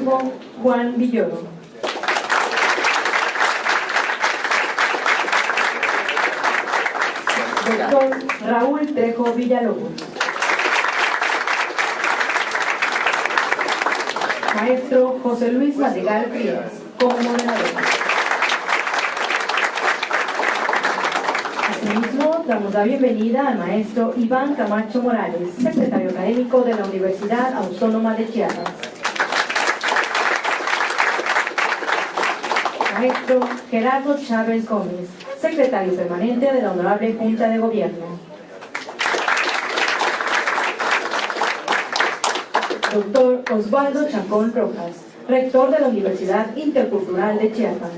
Trejo Juan Villoro. Doctor Raúl Trejo Villalobos. Maestro José Luis Madrigal Frías, como moderador. Asimismo, damos la bienvenida al maestro Iván Camacho Morales, secretario académico de la Universidad Autónoma de Chiapas. Maestro Gerardo Chávez Gómez, secretario permanente de la Honorable Junta de Gobierno. Doctor Osvaldo Chacón Rojas, rector de la Universidad Intercultural de Chiapas.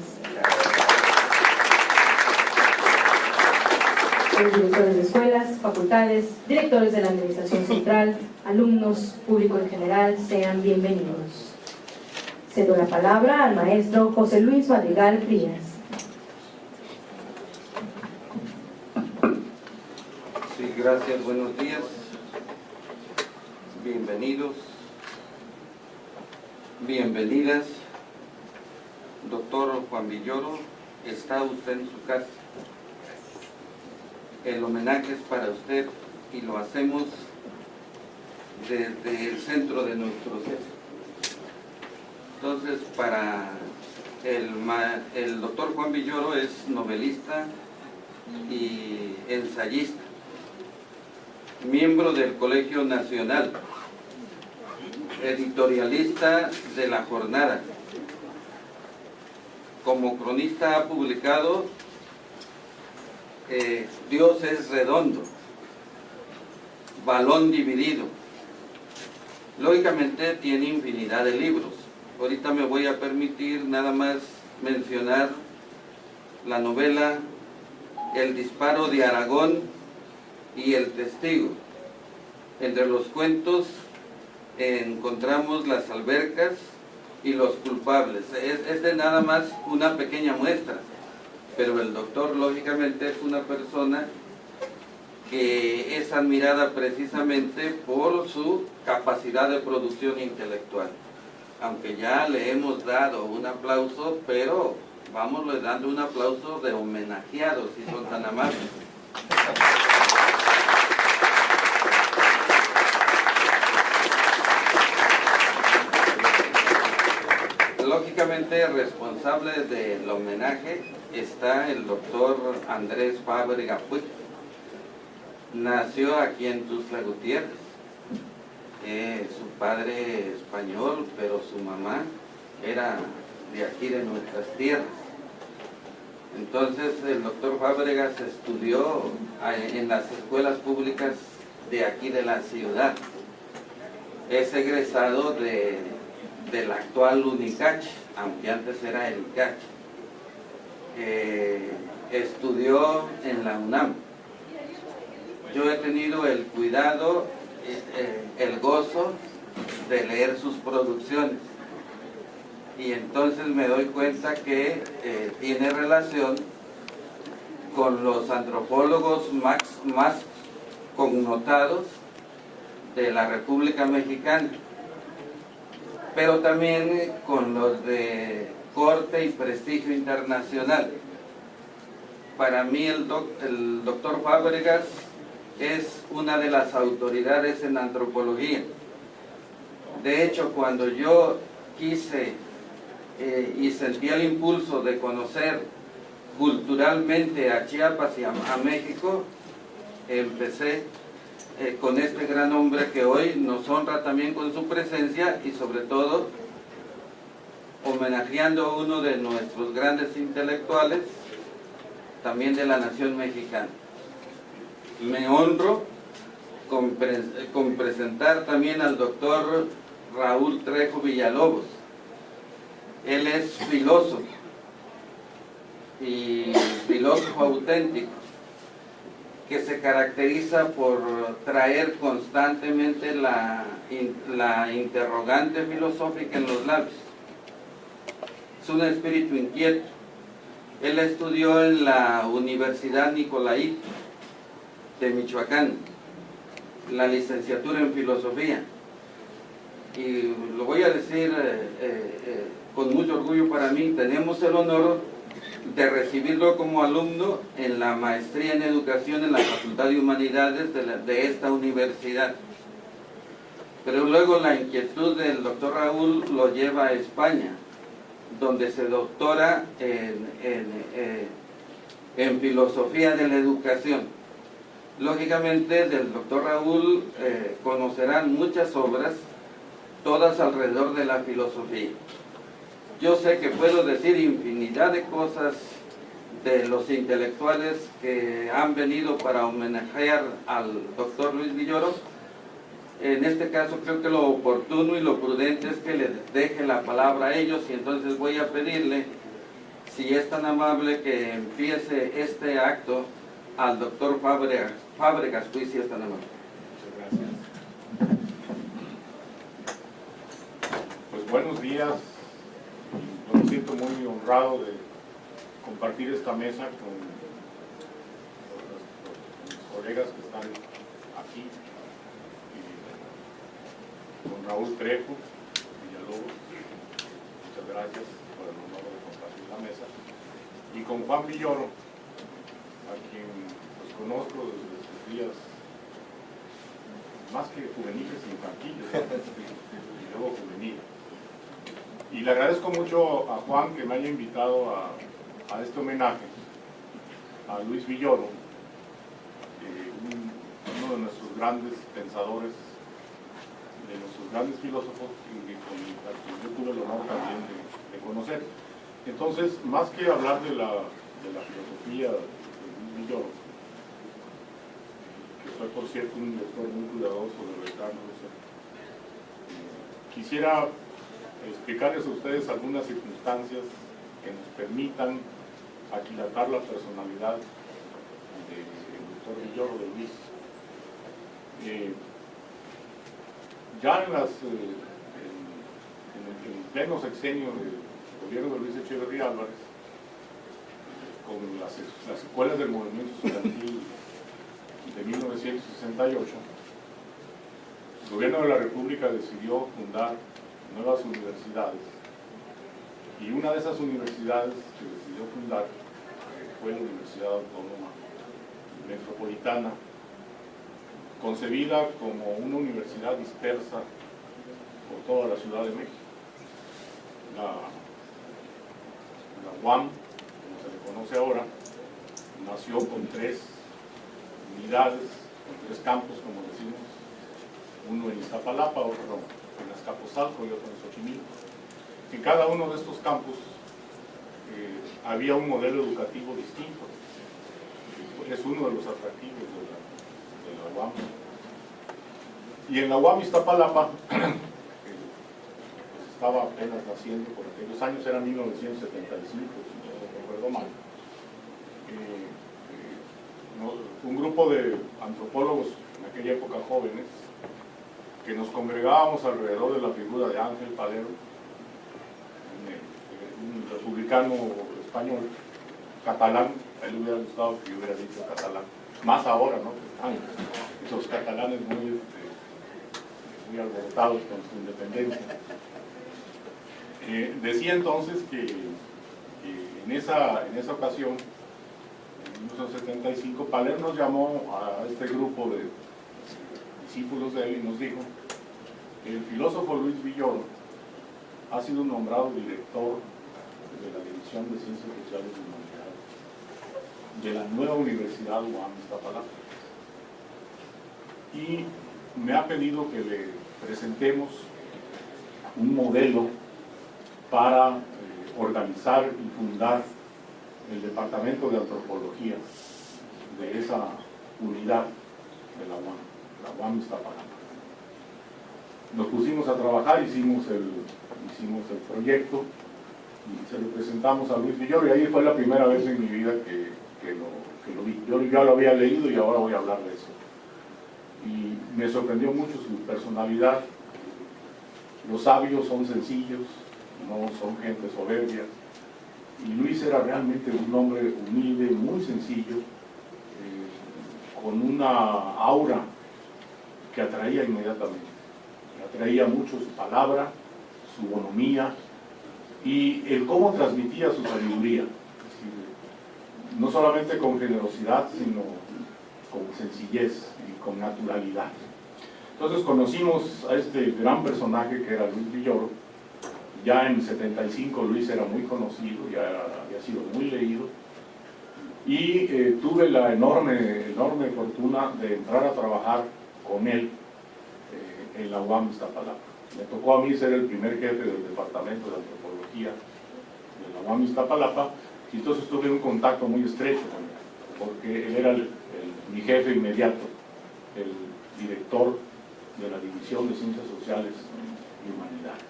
Los directores de escuelas, facultades, directores de la Administración Central, alumnos, público en general, sean bienvenidos. Cedo la palabra al maestro José Luis Madrigal Frías. Sí, gracias, buenos días. Bienvenidos. Bienvenidas. Doctor Juan Villoro, está usted en su casa. El homenaje es para usted y lo hacemos desde el centro de nuestro ser. Entonces, para el doctor Juan Villoro es novelista y ensayista, miembro del Colegio Nacional, editorialista de La Jornada. Como cronista ha publicado Dios es redondo, Balón dividido. Lógicamente tiene infinidad de libros. Ahorita me voy a permitir nada más mencionar la novela El disparo de Aragón y El testigo. Entre los cuentos encontramos Las albercas y Los culpables. Es de nada más una pequeña muestra, pero el doctor lógicamente es una persona que es admirada precisamente por su capacidad de producción intelectual. Aunque ya le hemos dado un aplauso, pero vámosle dando un aplauso de homenajeados, si son tan amables. Lógicamente, responsable del homenaje está el doctor Andrés Fábrega Puig. Nació aquí en Tuxtla Gutiérrez. Su padre español, pero su mamá era de aquí, de nuestras tierras. Entonces el doctor Fábregas estudió en las escuelas públicas de aquí de la ciudad. Es egresado del actual UNICACH, aunque antes era el ICACH. Estudió en la UNAM. Yo he tenido el cuidado, el gozo de leer sus producciones, y entonces me doy cuenta que tiene relación con los antropólogos más connotados de la República Mexicana, pero también con los de corte y prestigio internacional. Para mí el doctor Fábregas es una de las autoridades en antropología. De hecho, cuando yo quise y sentí el impulso de conocer culturalmente a Chiapas y a México, empecé con este gran hombre que hoy nos honra también con su presencia, y sobre todo homenajeando a uno de nuestros grandes intelectuales, también de la nación mexicana. Me honro con presentar también al doctor Raúl Trejo Villalobos. Él es filósofo, y filósofo auténtico, que se caracteriza por traer constantemente la interrogante filosófica en los labios. Es un espíritu inquieto. Él estudió en la Universidad Nicolaita de Michoacán, la licenciatura en filosofía. y lo voy a decir con mucho orgullo para mí, tenemos el honor de recibirlo como alumno en la maestría en educación en la Facultad de Humanidades de esta universidad. Pero luego la inquietud del doctor Raúl lo lleva a España, donde se doctora en filosofía de la educación. Lógicamente del doctor Raúl conocerán muchas obras, todas alrededor de la filosofía. Yo sé que puedo decir infinidad de cosas de los intelectuales que han venido para homenajear al doctor Luis Villoro. En este caso creo que lo oportuno y lo prudente es que les deje la palabra a ellos, y entonces voy a pedirle, si es tan amable, que empiece este acto al doctor Fábregas, pues, si es tan amable. Muchas gracias. Pues buenos días. Yo me siento muy honrado de compartir esta mesa con los colegas que están aquí, con Raúl Trejo Villalobos, muchas gracias por el honor de compartir la mesa, y con Juan Villoro, a quien pues conozco desde sus días más que juveniles, infantiles, y luego juveniles. Y le agradezco mucho a Juan que me haya invitado a este homenaje a Luis Villoro, uno de nuestros grandes pensadores, de nuestros grandes filósofos, y con el que yo tuve el honor también de conocer. Entonces, más que hablar de la filosofía de Luis Villoro, que fue por cierto un lector muy cuidadoso de Bertrand Russell, quisiera explicarles a ustedes algunas circunstancias que nos permitan aquilatar la personalidad del doctor Villoro, de Luis. Ya en el pleno sexenio del gobierno de Luis Echeverría Álvarez, con las secuelas del movimiento estudiantil de 1968, el gobierno de la República decidió fundar nuevas universidades, y una de esas universidades que decidió fundar fue la Universidad Autónoma Metropolitana, concebida como una universidad dispersa por toda la Ciudad de México. La UAM, como se le conoce ahora, nació con 3 unidades, con 3 campus, como decimos, uno en Iztapalapa, otro en Azcapotzalco y otro en Xochimilco. En cada uno de estos campus había un modelo educativo distinto. Es uno de los atractivos de la UAM. Y en la UAM Iztapalapa, pues estaba apenas naciendo por aquellos años, era 1975, si no recuerdo mal. Un grupo de antropólogos en aquella época jóvenes, que nos congregábamos alrededor de la figura de Ángel Padero, un republicano español, catalán. A él le hubiera gustado que yo hubiera dicho catalán, más ahora, ¿no? Esos catalanes muy alborotados con su independencia. Decía entonces que en esa ocasión, en 1975, Paler nos llamó a este grupo de discípulos de él y nos dijo que el filósofo Luis Villoro ha sido nombrado director de la División de Ciencias Sociales y Humanidades de la nueva Universidad UAM Iztapalapa, y me ha pedido que le presentemos un modelo para organizar y fundar el Departamento de Antropología de esa unidad de la UAM Iztapalapa. Nos pusimos a trabajar, hicimos el proyecto y se lo presentamos a Luis Villoro, y ahí fue la primera vez en mi vida que lo vi. Yo ya lo había leído y ahora voy a hablar de eso. Y me sorprendió mucho su personalidad. Los sabios son sencillos, no son gente soberbia. Y Luis era realmente un hombre humilde, muy sencillo, con una aura que atraía inmediatamente. Me atraía mucho su palabra, su bonomía y el cómo transmitía su sabiduría. Es decir, no solamente con generosidad, sino con sencillez y con naturalidad. Entonces conocimos a este gran personaje que era Luis Villoro. Ya en 75 Luis era muy conocido, ya había sido muy leído, y tuve la enorme fortuna de entrar a trabajar con él en la UAM Iztapalapa. Me tocó a mí ser el primer jefe del departamento de antropología de la UAM Iztapalapa, y entonces tuve un contacto muy estrecho con él, porque él era mi jefe inmediato, el director de la División de Ciencias Sociales y Humanidades.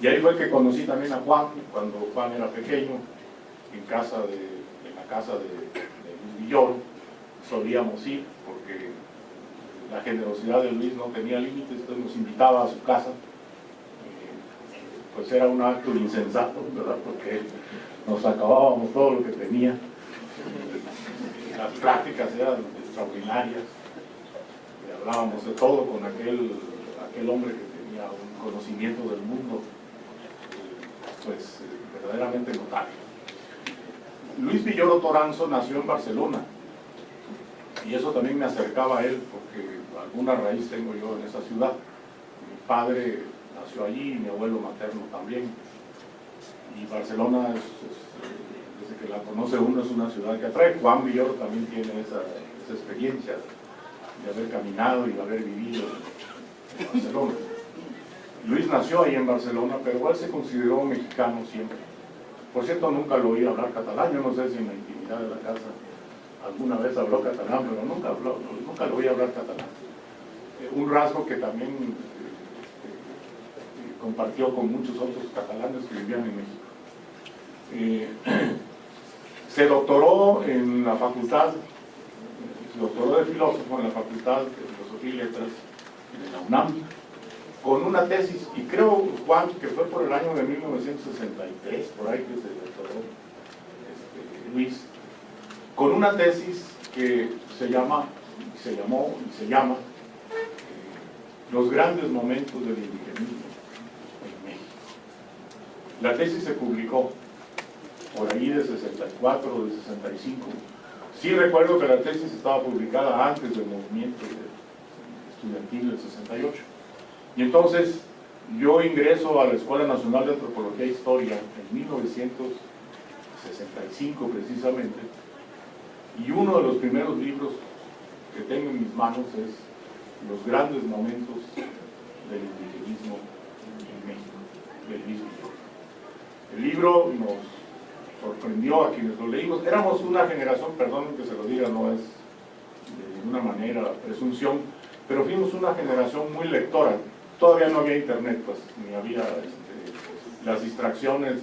Y ahí fue que conocí también a Juan, cuando Juan era pequeño, en la casa de Luis Villoro. Solíamos ir, porque la generosidad de Luis no tenía límites, entonces nos invitaba a su casa. Pues era un acto insensato, ¿verdad? Porque nos acabábamos todo lo que tenía. Las prácticas eran extraordinarias. Y hablábamos de todo con aquel hombre que tenía un conocimiento del mundo pues verdaderamente notable. Luis Villoro Toranzo nació en Barcelona, y eso también me acercaba a él, porque alguna raíz tengo yo en esa ciudad. Mi padre nació allí, mi abuelo materno también, y Barcelona desde que la conoce uno, es una ciudad que atrae. Juan Villoro también tiene esa experiencia de haber caminado y de haber vivido en Barcelona. Luis nació ahí en Barcelona, pero él se consideró mexicano siempre. Por cierto, nunca lo oí hablar catalán. Yo no sé si en la intimidad de la casa alguna vez habló catalán, pero nunca lo oí hablar catalán. Un rasgo que también compartió con muchos otros catalanes que vivían en México. Se doctoró en la facultad, se doctoró de filósofo en la Facultad de Filosofía y Letras de la UNAM, con una tesis, y creo, Juan, que fue por el año de 1963, por ahí que se doctoró Luis, con una tesis que se llama Los grandes momentos del indigenismo en México. La tesis se publicó por ahí de 64 o de 65. Sí recuerdo que la tesis estaba publicada antes del movimiento estudiantil del 68. Y entonces yo ingreso a la Escuela Nacional de Antropología e Historia en 1965 precisamente, y uno de los primeros libros que tengo en mis manos es Los grandes momentos del indigenismo en México, de Luis Villoro. El libro nos sorprendió a quienes lo leímos. Éramos una generación, perdón que se lo diga, no es de ninguna manera presunción, pero fuimos una generación muy lectora. Todavía no había internet, pues, ni había las distracciones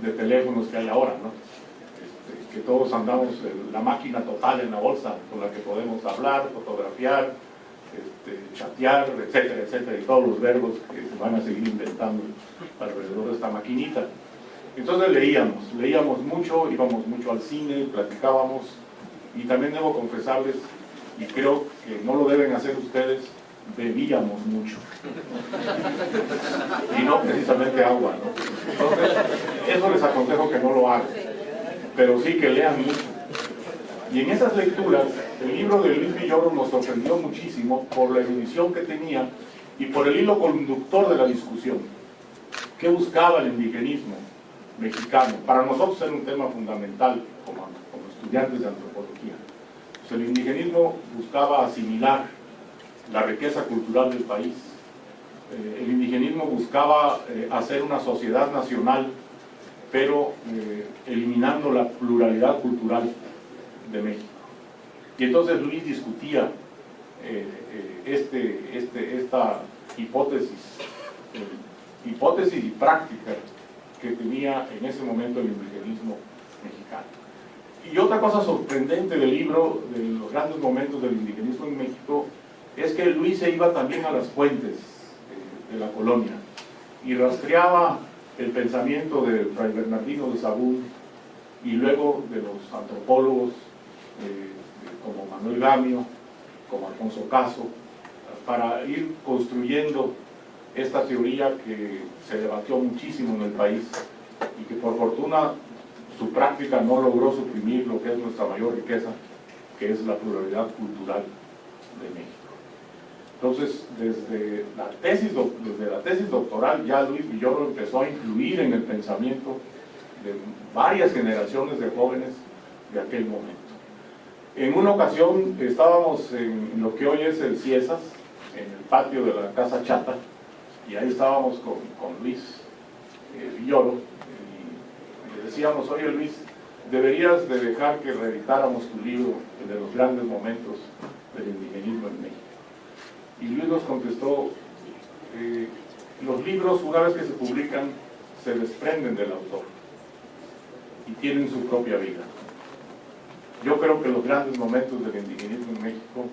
de teléfonos que hay ahora, ¿no? Que todos andamos la máquina total en la bolsa con la que podemos hablar, fotografiar, chatear, etcétera, etcétera, y todos los verbos que se van a seguir inventando alrededor de esta maquinita. Entonces leíamos mucho, íbamos mucho al cine, platicábamos, y también debo confesarles, y creo que no lo deben hacer ustedes, bebíamos mucho. Y no precisamente agua, ¿no? Entonces, eso les aconsejo que no lo hagan, pero sí que lean mucho. Y en esas lecturas, el libro de Luis Villoro nos sorprendió muchísimo por la erudición que tenía y por el hilo conductor de la discusión. ¿Qué buscaba el indigenismo mexicano? Para nosotros era un tema fundamental como estudiantes de antropología. Pues el indigenismo buscaba asimilar la riqueza cultural del país. El indigenismo buscaba hacer una sociedad nacional, pero eliminando la pluralidad cultural de México. Y entonces Luis discutía esta hipótesis y práctica que tenía en ese momento el indigenismo mexicano. Y otra cosa sorprendente del libro, de los grandes momentos del indigenismo en México, es que Luis se iba también a las fuentes de la colonia y rastreaba el pensamiento de Fray Bernardino de Sahagún y luego de los antropólogos como Manuel Gamio, como Alfonso Caso, para ir construyendo esta teoría que se debatió muchísimo en el país y que por fortuna su práctica no logró suprimir lo que es nuestra mayor riqueza, que es la pluralidad cultural de México. Entonces, desde la tesis doctoral, ya Luis Villoro empezó a influir en el pensamiento de varias generaciones de jóvenes de aquel momento. En una ocasión estábamos en lo que hoy es el Ciesas, en el patio de la Casa Chata, y ahí estábamos con Luis Villoro, y le decíamos: oye Luis, deberías de dejar que reeditáramos tu libro de los grandes momentos del indigenismo en México. Y Luis nos contestó: los libros, una vez que se publican, se desprenden del autor y tienen su propia vida. Yo creo que los grandes momentos del indigenismo en México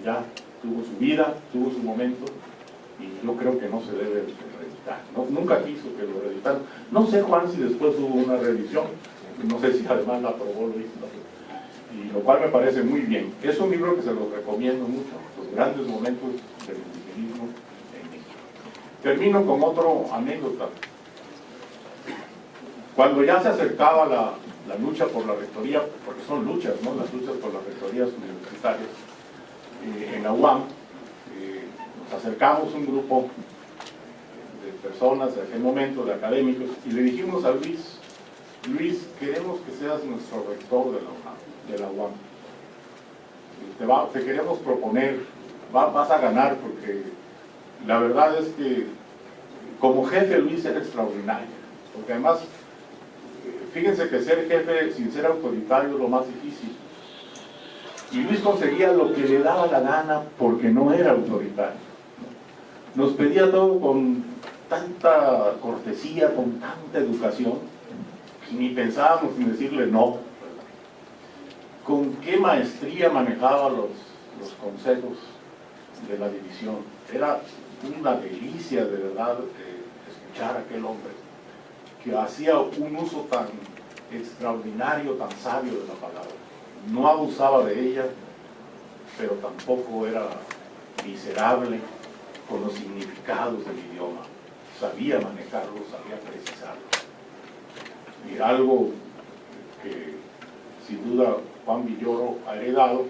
ya tuvo su vida, tuvo su momento, y yo creo que no se debe reeditar. Nunca quiso que lo reeditaran. No sé, Juan, si después hubo una reedición, no sé si además la aprobó Luis, y lo cual me parece muy bien. Es un libro que se lo recomiendo mucho, los grandes momentos del indigenismo en México. Termino con otra anécdota. Cuando ya se acercaba la lucha por la rectoría, porque son luchas, ¿no?, las luchas por las rectorías universitarias, en la UAM, nos acercamos un grupo de personas de aquel momento, de académicos, y le dijimos a Luis: Luis, queremos que seas nuestro rector de la UAM. Te queremos proponer, vas a ganar, porque la verdad es que como jefe Luis era extraordinario, porque además, fíjense que ser jefe sin ser autoritario es lo más difícil. Y Luis conseguía lo que le daba la gana porque no era autoritario. Nos pedía todo con tanta cortesía, con tanta educación, y ni pensábamos en decirle no. Con qué maestría manejaba los consejos de la división. Era una delicia, de verdad, escuchar a aquel hombre que hacía un uso tan extraordinario, tan sabio de la palabra. No abusaba de ella, pero tampoco era miserable con los significados del idioma. Sabía manejarlo, sabía precisarlo. Y algo que sin duda Juan Villoro ha heredado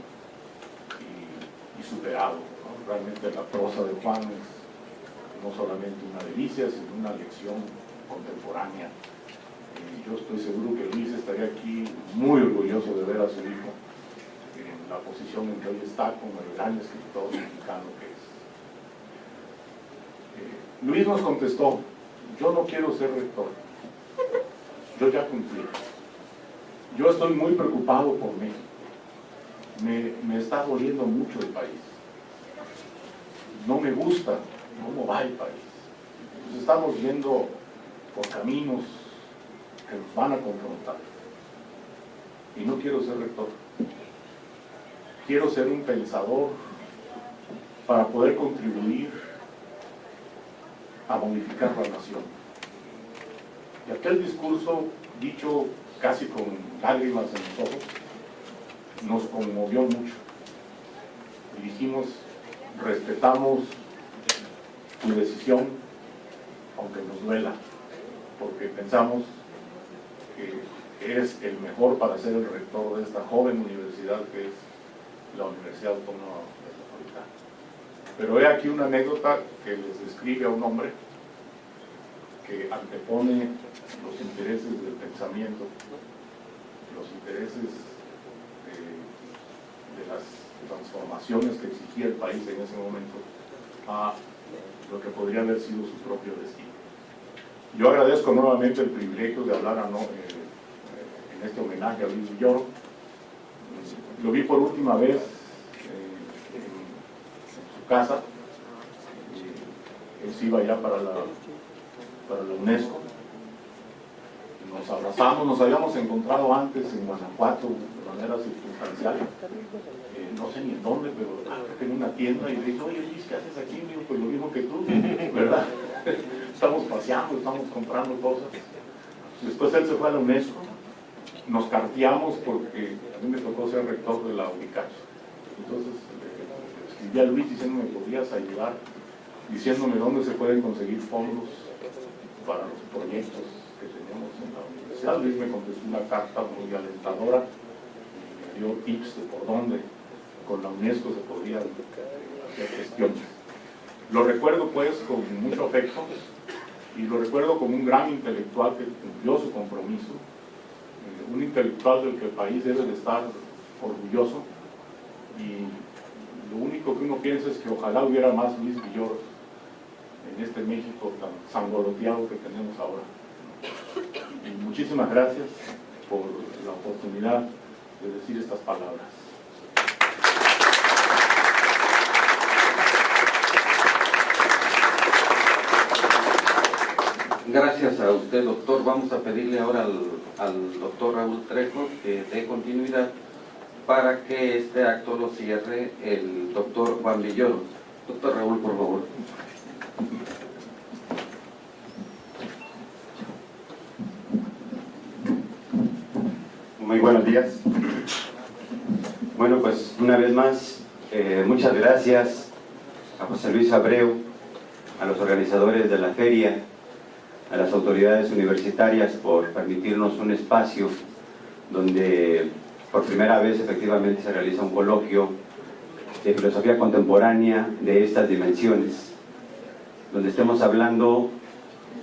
y superado, ¿no? Realmente la prosa de Juan es no solamente una delicia, sino una lección contemporánea. Yo estoy seguro que Luis estaría aquí muy orgulloso de ver a su hijo en la posición en que hoy está, como el gran escritor mexicano que es. Luis nos contestó: yo no quiero ser rector, yo ya cumplí. Yo estoy muy preocupado por México. Me está doliendo mucho el país. No me gusta cómo va el país. Nos estamos yendo por caminos que nos van a confrontar. Y no quiero ser rector. Quiero ser un pensador para poder contribuir a modificar la nación. Y aquel discurso, dicho casi con lágrimas en los ojos, nos conmovió mucho. Y dijimos: respetamos tu decisión, aunque nos duela, porque pensamos que eres el mejor para ser el rector de esta joven universidad que es la Universidad Autónoma Metropolitana. Pero he aquí una anécdota que les describe a un hombre que antepone los intereses del pensamiento, los intereses de las transformaciones que exigía el país en ese momento, a lo que podría haber sido su propio destino. Yo agradezco nuevamente el privilegio de hablar en este homenaje a Luis Villoro. Lo vi por última vez en su casa. Él se iba ya para la UNESCO. Nos abrazamos, nos habíamos encontrado antes en Guanajuato de manera circunstancial, no sé ni en dónde, pero en una tienda, y le dije: oye Luis, ¿qué haces aquí? Me dijo: pues lo mismo que tú, ¿verdad? Estamos paseando, estamos comprando cosas. Después él se fue a la UNESCO, nos carteamos porque a mí me tocó ser rector de la UNICACH. Entonces le escribí a Luis diciendo: ¿me podrías ayudar diciéndome dónde se pueden conseguir fondos para los proyectos que tenemos en la universidad. Luis me contestó una carta muy alentadora y me dio tips de por dónde con la UNESCO se podrían hacer gestiones. Lo recuerdo pues con mucho afecto y lo recuerdo como un gran intelectual que cumplió su compromiso, un intelectual del que el país debe de estar orgulloso, y lo único que uno piensa es que ojalá hubiera más Luis Villoro en este México tan sangoloteado que tenemos ahora. Y muchísimas gracias por la oportunidad de decir estas palabras. Gracias a usted, doctor. Vamos a pedirle ahora al doctor Raúl Trejo que dé continuidad para que este acto lo cierre el doctor Juan Villoro. Doctor Raúl, por favor. Muy buenos días. Bueno, pues una vez más, muchas gracias a José Luis Abreu, a los organizadores de la feria, a las autoridades universitarias por permitirnos un espacio donde por primera vez efectivamente se realiza un coloquio de filosofía contemporánea de estas dimensiones, donde estemos hablando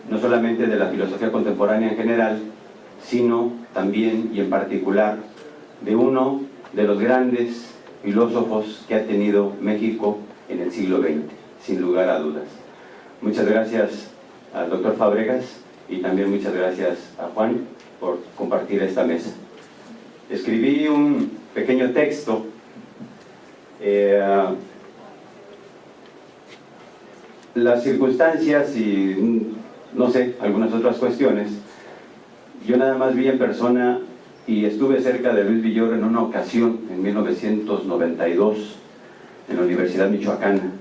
no solamente de la filosofía contemporánea en general, sino también y en particular de uno de los grandes filósofos que ha tenido México en el siglo XX, sin lugar a dudas. Muchas gracias al doctor Fábregas y también muchas gracias a Juan por compartir esta mesa. Escribí un pequeño texto las circunstancias y no sé, algunas otras cuestiones. Yo nada más vi en persona y estuve cerca de Luis Villoro en una ocasión, en 1992, en la Universidad Michoacana.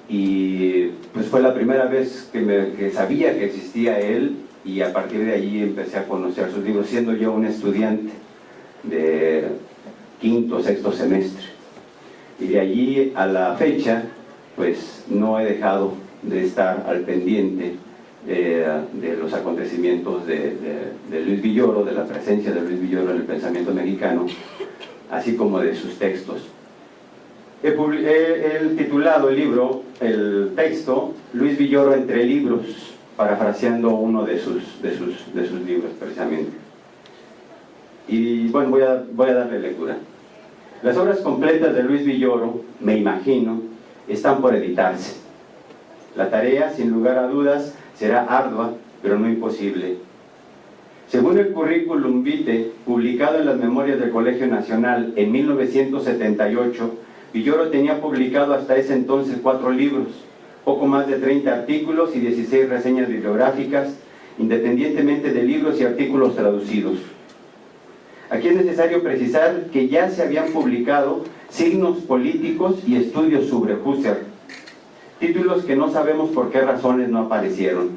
Y pues fue la primera vez que sabía que existía él, y a partir de allí empecé a conocer sus libros, siendo yo un estudiante de quinto o sexto semestre. Y de allí a la fecha, pues no he dejado de estar al pendiente de los acontecimientos de Luis Villoro, de la presencia de Luis Villoro en el pensamiento mexicano, así como de sus textos. He titulado el libro, el texto, Luis Villoro entre libros, parafraseando uno de sus libros precisamente. Y bueno, voy a darle lectura. Las obras completas de Luis Villoro, me imagino, están por editarse. La tarea, sin lugar a dudas, será ardua, pero no imposible. Según el currículum vitae, publicado en las Memorias del Colegio Nacional en 1978, Villoro tenía publicado hasta ese entonces 4 libros, poco más de 30 artículos y 16 reseñas bibliográficas, independientemente de libros y artículos traducidos. Aquí es necesario precisar que ya se habían publicado Signos políticos y Estudios sobre Husserl, títulos que no sabemos por qué razones no aparecieron.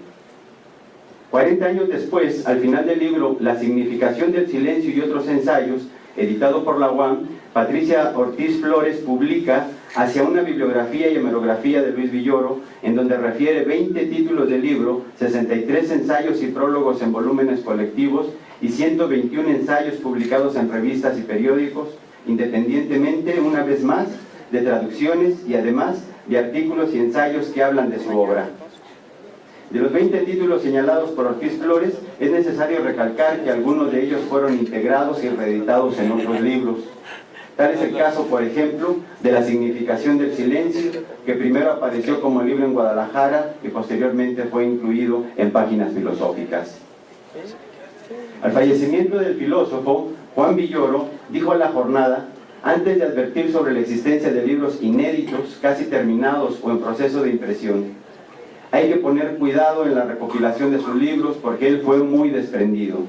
40 años después, al final del libro La significación del silencio y otros ensayos, editado por la UAM, Patricia Ortiz Flores publica Hacia una bibliografía y hemerografía de Luis Villoro, en donde refiere 20 títulos del libro, 63 ensayos y prólogos en volúmenes colectivos y 121 ensayos publicados en revistas y periódicos, independientemente, una vez más, de traducciones y además de artículos y ensayos que hablan de su obra. De los 20 títulos señalados por Ortiz Flores, es necesario recalcar que algunos de ellos fueron integrados y reeditados en otros libros. Tal es el caso, por ejemplo, de La significación del silencio, que primero apareció como libro en Guadalajara y posteriormente fue incluido en Páginas filosóficas. Al fallecimiento del filósofo, Juan Villoro dijo a La Jornada, antes de advertir sobre la existencia de libros inéditos, casi terminados o en proceso de impresión: hay que poner cuidado en la recopilación de sus libros porque él fue muy desprendido.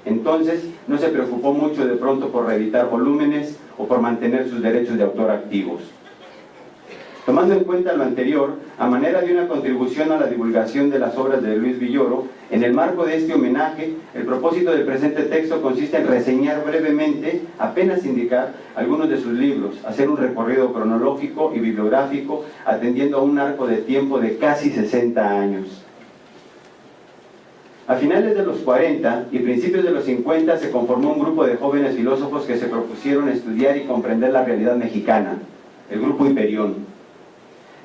Entonces no se preocupó mucho de pronto por reeditar volúmenes o por mantener sus derechos de autor activos. Tomando en cuenta lo anterior, a manera de una contribución a la divulgación de las obras de Luis Villoro, en el marco de este homenaje, el propósito del presente texto consiste en reseñar brevemente, apenas indicar, algunos de sus libros, hacer un recorrido cronológico y bibliográfico, atendiendo a un arco de tiempo de casi 60 años. A finales de los 40 y principios de los 50 se conformó un grupo de jóvenes filósofos que se propusieron estudiar y comprender la realidad mexicana, el Grupo Hiperión.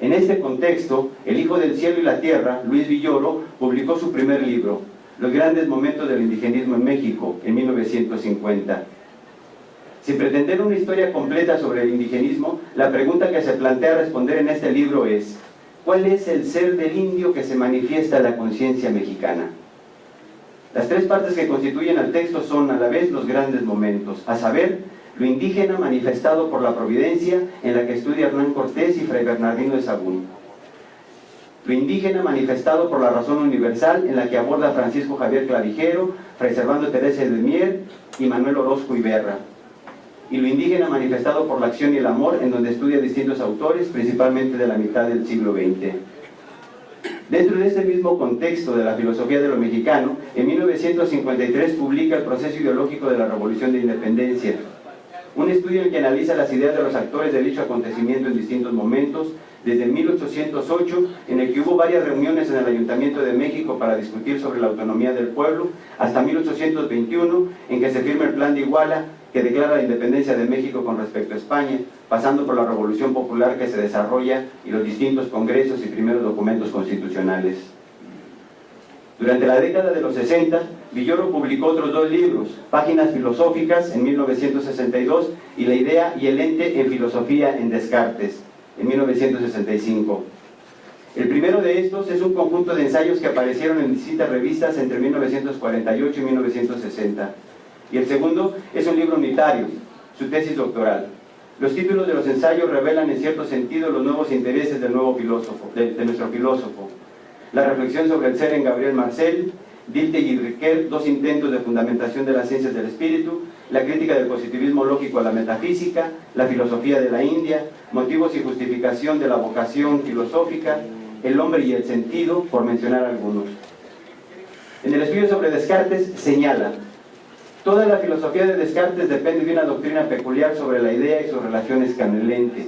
En este contexto, el hijo del cielo y la tierra, Luis Villoro, publicó su primer libro, Los grandes momentos del indigenismo en México, en 1950. Sin pretender una historia completa sobre el indigenismo, la pregunta que se plantea responder en este libro es: ¿cuál es el ser del indio que se manifiesta en la conciencia mexicana? Las tres partes que constituyen al texto son a la vez los grandes momentos, a saber, lo indígena manifestado por la providencia, en la que estudia Hernán Cortés y Fray Bernardino de Sahagún. Lo indígena manifestado por la razón universal, en la que aborda Francisco Javier Clavijero, Fray Servando Teresa de Mier y Manuel Orozco Iberra. Y lo indígena manifestado por la acción y el amor, en donde estudia distintos autores, principalmente de la mitad del siglo XX. Dentro de este mismo contexto de la filosofía de lo mexicano, en 1953 publica El proceso ideológico de la Revolución de Independencia, un estudio en que analiza las ideas de los actores de dicho acontecimiento en distintos momentos, desde 1808, en el que hubo varias reuniones en el Ayuntamiento de México para discutir sobre la autonomía del pueblo, hasta 1821, en que se firma el Plan de Iguala, que declara la independencia de México con respecto a España, pasando por la Revolución Popular que se desarrolla y los distintos congresos y primeros documentos constitucionales. Durante la década de los 60, Villoro publicó otros dos libros, Páginas filosóficas, en 1962, y La idea y el ente en filosofía en Descartes, en 1965. El primero de estos es un conjunto de ensayos que aparecieron en distintas revistas entre 1948 y 1960. Y el segundo es un libro unitario, su tesis doctoral. Los títulos de los ensayos revelan en cierto sentido los nuevos intereses del nuevo filósofo, de nuestro filósofo. La reflexión sobre el ser en Gabriel Marcel, Dilthey y Riquet, dos intentos de fundamentación de las ciencias del espíritu, la crítica del positivismo lógico a la metafísica, la filosofía de la India, motivos y justificación de la vocación filosófica, el hombre y el sentido, por mencionar algunos. En el estudio sobre Descartes señala: toda la filosofía de Descartes depende de una doctrina peculiar sobre la idea y sus relaciones con el ente.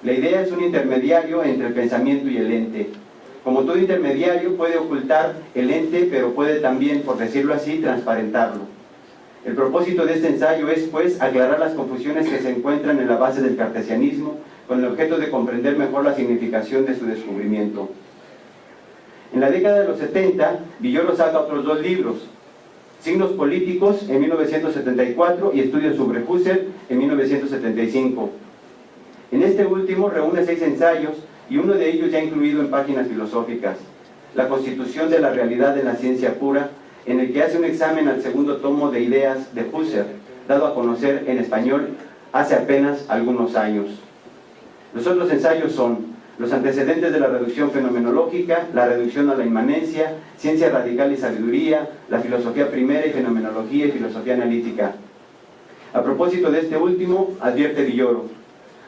La idea es un intermediario entre el pensamiento y el ente. Como todo intermediario puede ocultar el ente, pero puede también, por decirlo así, transparentarlo. El propósito de este ensayo es, pues, aclarar las confusiones que se encuentran en la base del cartesianismo, con el objeto de comprender mejor la significación de su descubrimiento. En la década de los 70, Villoro saca otros dos libros, Signos políticos, en 1974, y Estudios sobre Husserl, en 1975. En este último reúne 6 ensayos, y uno de ellos ya incluido en Páginas filosóficas, La constitución de la realidad en la ciencia pura, en el que hace un examen al segundo tomo de ideas de Husserl, dado a conocer en español hace apenas algunos años. Los otros ensayos son Los antecedentes de la reducción fenomenológica, La reducción a la inmanencia, Ciencia radical y sabiduría, La filosofía primera y fenomenología y filosofía analítica. A propósito de este último, advierte Villoro: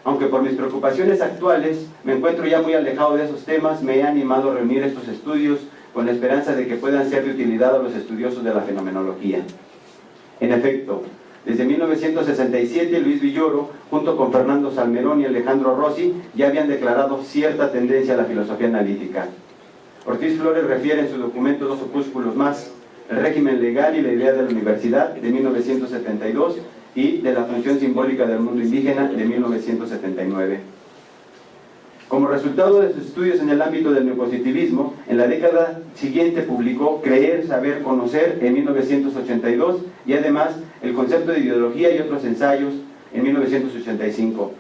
aunque por mis preocupaciones actuales me encuentro ya muy alejado de esos temas, me he animado a reunir estos estudios con la esperanza de que puedan ser de utilidad a los estudiosos de la fenomenología. En efecto, desde 1967 Luis Villoro, junto con Fernando Salmerón y Alejandro Rossi, ya habían declarado cierta tendencia a la filosofía analítica. Ortiz Flores refiere en su documento 2 opúsculos más, El régimen legal y la idea de la universidad, de 1972, y de la función simbólica del mundo indígena, de 1979. Como resultado de sus estudios en el ámbito del neopositivismo, en la década siguiente publicó Creer, Saber, Conocer, en 1982, y además El concepto de ideología y otros ensayos, en 1985.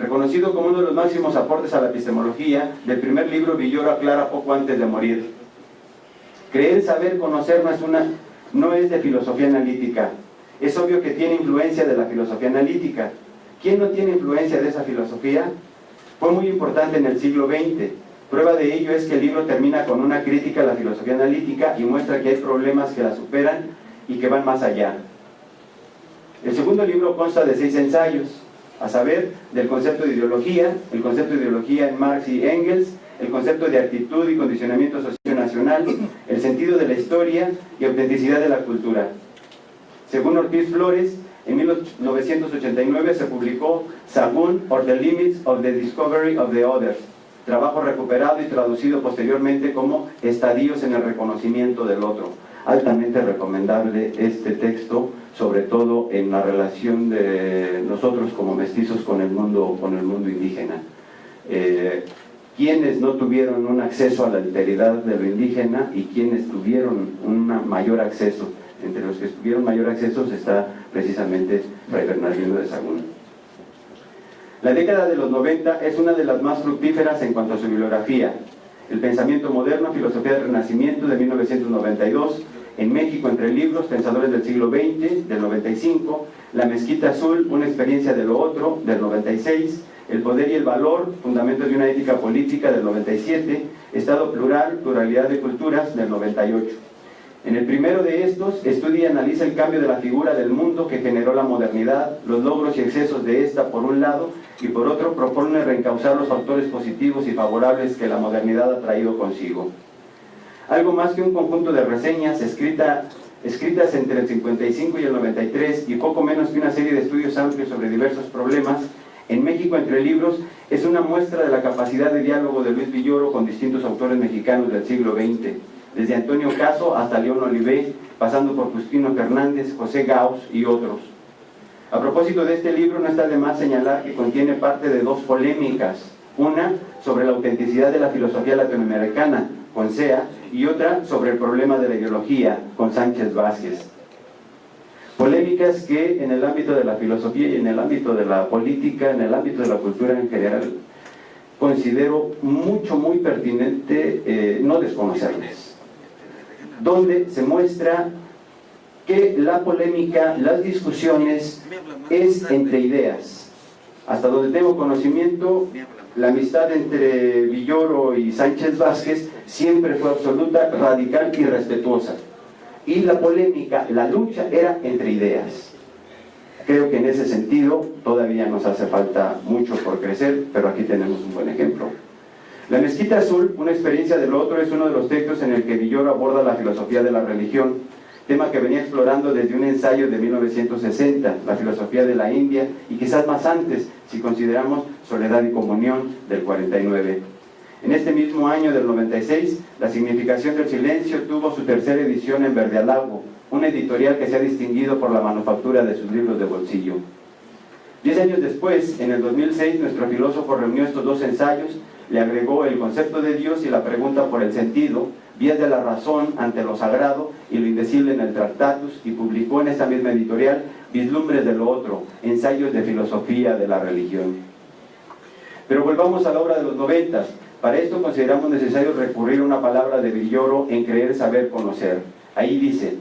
Reconocido como uno de los máximos aportes a la epistemología, del primer libro Villoro aclara poco antes de morir: Creer, Saber, Conocer no es de filosofía analítica. Es obvio que tiene influencia de la filosofía analítica. ¿Quién no tiene influencia de esa filosofía? Fue muy importante en el siglo XX. Prueba de ello es que el libro termina con una crítica a la filosofía analítica y muestra que hay problemas que la superan y que van más allá. El segundo libro consta de 6 ensayos, a saber, del concepto de ideología, el concepto de ideología en Marx y Engels, el concepto de actitud y condicionamiento socio-nacional, el sentido de la historia y autenticidad de la cultura. Según Ortiz Flores, en 1989 se publicó Sagún, or the Limits of the Discovery of the Others, trabajo recuperado y traducido posteriormente como Estadios en el reconocimiento del otro. Altamente recomendable este texto, sobre todo en la relación de nosotros como mestizos con el mundo indígena. Quienes no tuvieron un acceso a la alteridad de lo indígena y quienes tuvieron un mayor acceso. Entre los que tuvieron mayor acceso está precisamente Fray Bernardino de Sahagún. La década de los 90 es una de las más fructíferas en cuanto a su bibliografía. El pensamiento moderno, filosofía del Renacimiento, de 1992, en México entre libros, pensadores del siglo XX, del 95, La Mezquita Azul, una experiencia de lo otro, del 96, El poder y el valor, fundamentos de una ética política, del 97, Estado plural, pluralidad de culturas, del 98. En el primero de estos, estudia y analiza el cambio de la figura del mundo que generó la modernidad, los logros y excesos de esta por un lado, y por otro propone reencauzar los factores positivos y favorables que la modernidad ha traído consigo. Algo más que un conjunto de reseñas escritas entre el 55 y el 93, y poco menos que una serie de estudios amplios sobre diversos problemas, en México entre libros es una muestra de la capacidad de diálogo de Luis Villoro con distintos autores mexicanos del siglo XX, desde Antonio Caso hasta León Olivé, pasando por Justino Fernández, José Gauss y otros. A propósito de este libro, no está de más señalar que contiene parte de dos polémicas, una sobre la autenticidad de la filosofía latinoamericana, con Sea, y otra sobre el problema de la ideología, con Sánchez Vázquez. Polémicas que en el ámbito de la filosofía y en el ámbito de la política, en el ámbito de la cultura en general, considero muy pertinente no desconocerlas, donde se muestra que la polémica, las discusiones, es entre ideas. Hasta donde tengo conocimiento, la amistad entre Villoro y Sánchez Vázquez siempre fue absoluta, radical y respetuosa. Y la polémica, la lucha, era entre ideas. Creo que en ese sentido todavía nos hace falta mucho por crecer, pero aquí tenemos un buen ejemplo. La Mezquita Azul, una experiencia del otro, es uno de los textos en el que Villoro aborda la filosofía de la religión, tema que venía explorando desde un ensayo de 1960, la filosofía de la India, y quizás más antes, si consideramos Soledad y Comunión, del 49. En este mismo año del 96, La significación del silencio tuvo su tercera edición en Verde Alago, una editorial que se ha distinguido por la manufactura de sus libros de bolsillo. 10 años después, en el 2006, nuestro filósofo reunió estos dos ensayos, le agregó el concepto de Dios y la pregunta por el sentido, vías de la razón ante lo sagrado y lo indecible en el Tractatus, y publicó en esta misma editorial Vislumbres de lo otro, ensayos de filosofía de la religión. Pero volvamos a la obra de los 90. Para esto consideramos necesario recurrir a una palabra de Villoro en Creer, Saber, Conocer. Ahí dice: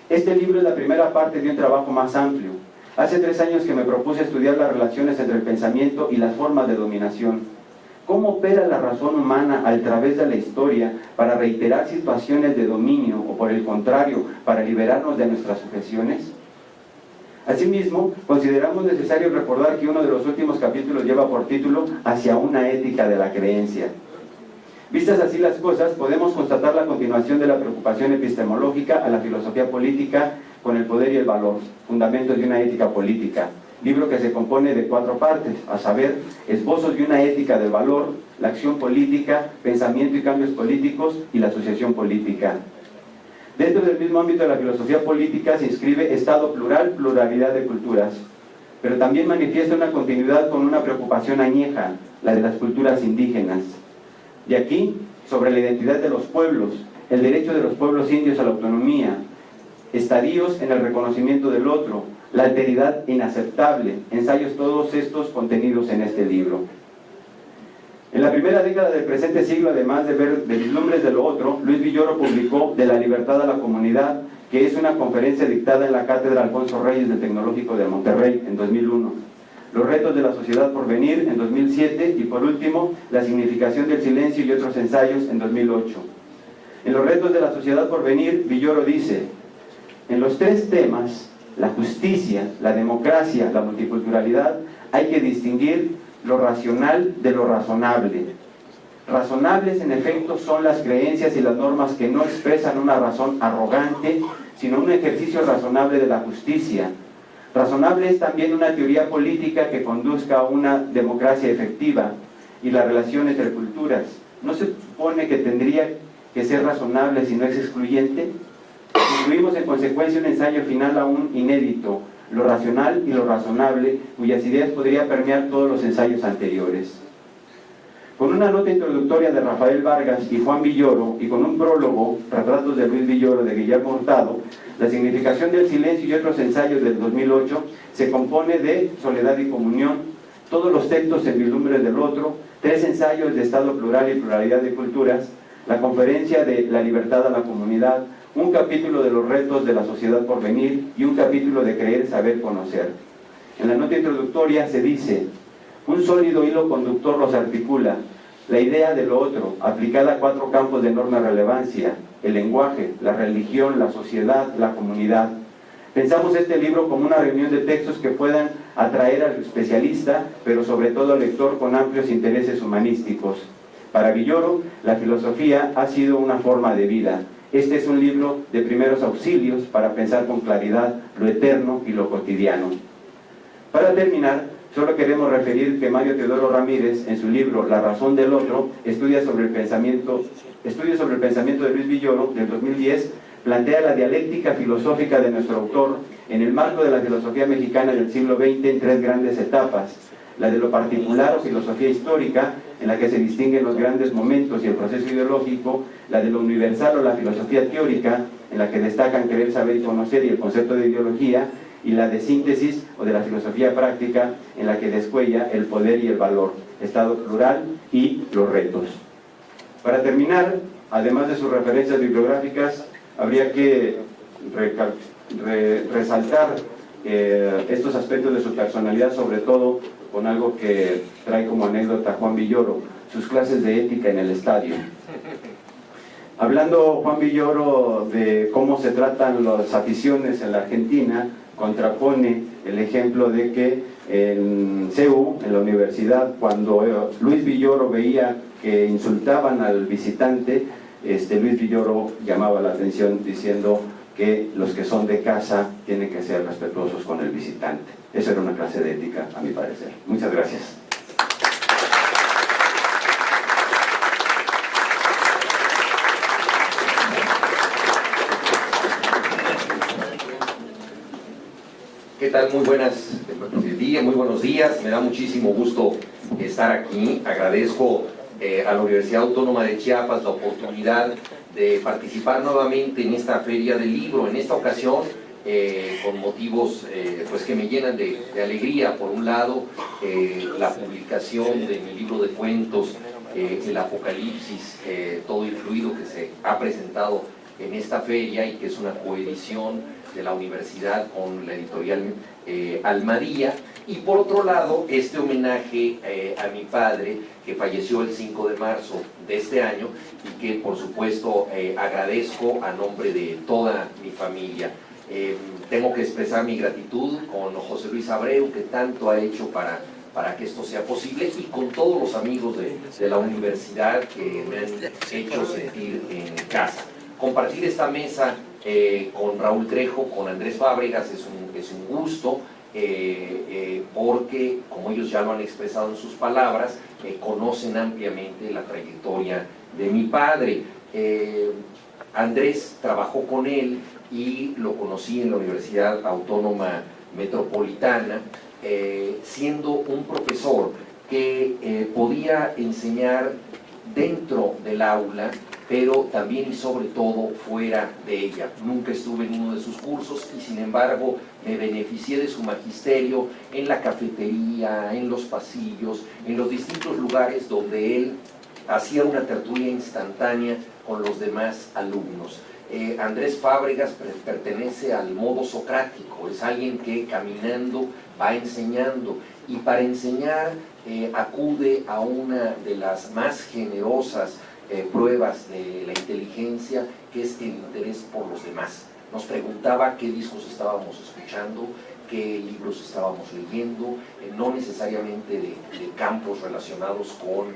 este libro es la primera parte de un trabajo más amplio. Hace 3 años que me propuse estudiar las relaciones entre el pensamiento y las formas de dominación. ¿Cómo opera la razón humana a través de la historia para reiterar situaciones de dominio o, por el contrario, para liberarnos de nuestras sujeciones? Asimismo, consideramos necesario recordar que uno de los últimos capítulos lleva por título Hacia una ética de la creencia. Vistas así las cosas, podemos constatar la continuación de la preocupación epistemológica a la filosofía política con el poder y el valor, fundamentos de una ética política, libro que se compone de 4 partes, a saber, esbozos de una ética del valor, la acción política, pensamiento y cambios políticos y la asociación política. Dentro del mismo ámbito de la filosofía política se inscribe Estado plural, pluralidad de culturas, pero también manifiesta una continuidad con una preocupación añeja, la de las culturas indígenas. De aquí, sobre la identidad de los pueblos, el derecho de los pueblos indios a la autonomía, estadios en el reconocimiento del otro, la alteridad inaceptable, ensayos todos estos contenidos en este libro. En la primera década del presente siglo, además de ver de Vislumbres de lo otro, Luis Villoro publicó De la libertad a la comunidad, que es una conferencia dictada en la Cátedra Alfonso Reyes del Tecnológico de Monterrey en 2001. Los retos de la sociedad por venir en 2007 y por último, La significación del silencio y otros ensayos en 2008. En los retos de la sociedad por venir, Villoro dice: en los 3 temas, la justicia, la democracia, la multiculturalidad, hay que distinguir lo racional de lo razonable. Razonables, en efecto, son las creencias y las normas que no expresan una razón arrogante, sino un ejercicio razonable de la justicia. Razonable es también una teoría política que conduzca a una democracia efectiva y la relación entre culturas. ¿No se supone que tendría que ser razonable si no es excluyente? Incluimos en consecuencia un ensayo final aún inédito, lo racional y lo razonable, cuyas ideas podría permear todos los ensayos anteriores. Con una nota introductoria de Rafael Vargas y Juan Villoro, y con un prólogo, Retratos de Luis Villoro, de Guillermo Hurtado, La significación del silencio y otros ensayos del 2008, se compone de Soledad y comunión, todos los textos en vislumbres del otro, 3 ensayos de Estado plural y pluralidad de culturas, la conferencia de La libertad a la comunidad, un capítulo de los retos de la sociedad por venir y un capítulo de creer, saber, conocer. En la nota introductoria se dice: un sólido hilo conductor los articula, la idea de lo otro, aplicada a 4 campos de enorme relevancia: el lenguaje, la religión, la sociedad, la comunidad. Pensamos este libro como una reunión de textos que puedan atraer al especialista, pero sobre todo al lector con amplios intereses humanísticos. Para Villoro, la filosofía ha sido una forma de vida. Este es un libro de primeros auxilios para pensar con claridad lo eterno y lo cotidiano. Para terminar, solo queremos referir que Mario Teodoro Ramírez, en su libro La razón del otro, estudios sobre el pensamiento de Luis Villoro, del 2010, plantea la dialéctica filosófica de nuestro autor en el marco de la filosofía mexicana del siglo XX en 3 grandes etapas: la de lo particular o filosofía histórica, en la que se distinguen los grandes momentos y el proceso ideológico; la de lo universal o la filosofía teórica, en la que destacan querer, saber y conocer y el concepto de ideología; y la de síntesis o de la filosofía práctica, en la que descuella el poder y el valor, Estado plural y los retos. Para terminar, además de sus referencias bibliográficas, habría que resaltar estos aspectos de su personalidad, sobre todo con algo que trae como anécdota Juan Villoro: sus clases de ética en el estadio. Hablando Juan Villoro de cómo se tratan las aficiones en la Argentina, contrapone el ejemplo de que en CEU, en la universidad, cuando Luis Villoro veía que insultaban al visitante, Luis Villoro llamaba la atención diciendo que los que son de casa tienen que ser respetuosos con el visitante. Eso era una clase de ética, a mi parecer. Muchas gracias. ¿Qué tal? Muy buenos días. Me da muchísimo gusto estar aquí. Agradezco a la Universidad Autónoma de Chiapas la oportunidad de participar nuevamente en esta feria del libro, en esta ocasión con motivos pues que me llenan de alegría. Por un lado, la publicación de mi libro de cuentos, El Apocalipsis, todo incluido, que se ha presentado en esta feria y que es una coedición de la universidad con la editorial Almadía. Y por otro lado, este homenaje a mi padre, que falleció el 5 de marzo de este año y que por supuesto agradezco a nombre de toda mi familia. Tengo que expresar mi gratitud con José Luis Abreu, que tanto ha hecho para que esto sea posible, y con todos los amigos de la universidad que me han hecho sentir en casa. Compartir esta mesa con Raúl Trejo, con Andrés Fábregas, es un gusto, porque, como ellos ya lo han expresado en sus palabras, conocen ampliamente la trayectoria de mi padre. Andrés trabajó con él y lo conocí en la Universidad Autónoma Metropolitana, siendo un profesor que podía enseñar dentro del aula, pero también y sobre todo fuera de ella. Nunca estuve en uno de sus cursos y sin embargo me beneficié de su magisterio en la cafetería, en los pasillos, en los distintos lugares donde él hacía una tertulia instantánea con los demás alumnos. Andrés Fábregas pertenece al modo socrático, es alguien que caminando va enseñando, y para enseñar acude a una de las más generosas pruebas de la inteligencia, que es el interés por los demás. Nos preguntaba qué discos estábamos escuchando, qué libros estábamos leyendo, no necesariamente de campos relacionados con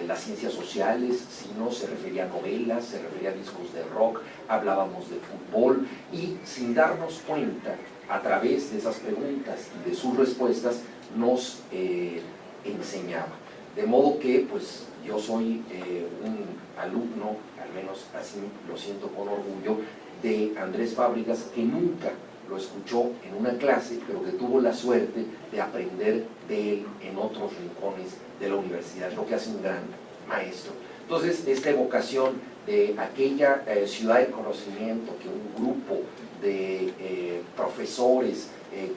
las ciencias sociales, sino se refería a novelas, se refería a discos de rock, hablábamos de fútbol, y sin darnos cuenta, a través de esas preguntas y de sus respuestas, nos enseñaba. De modo que, pues, yo soy un alumno, al menos así lo siento con orgullo, de Andrés Fábregas, que nunca lo escuchó en una clase, pero que tuvo la suerte de aprender de él en otros rincones de la universidad, lo que hace un gran maestro. Entonces, esta evocación de aquella ciudad del conocimiento que un grupo de profesores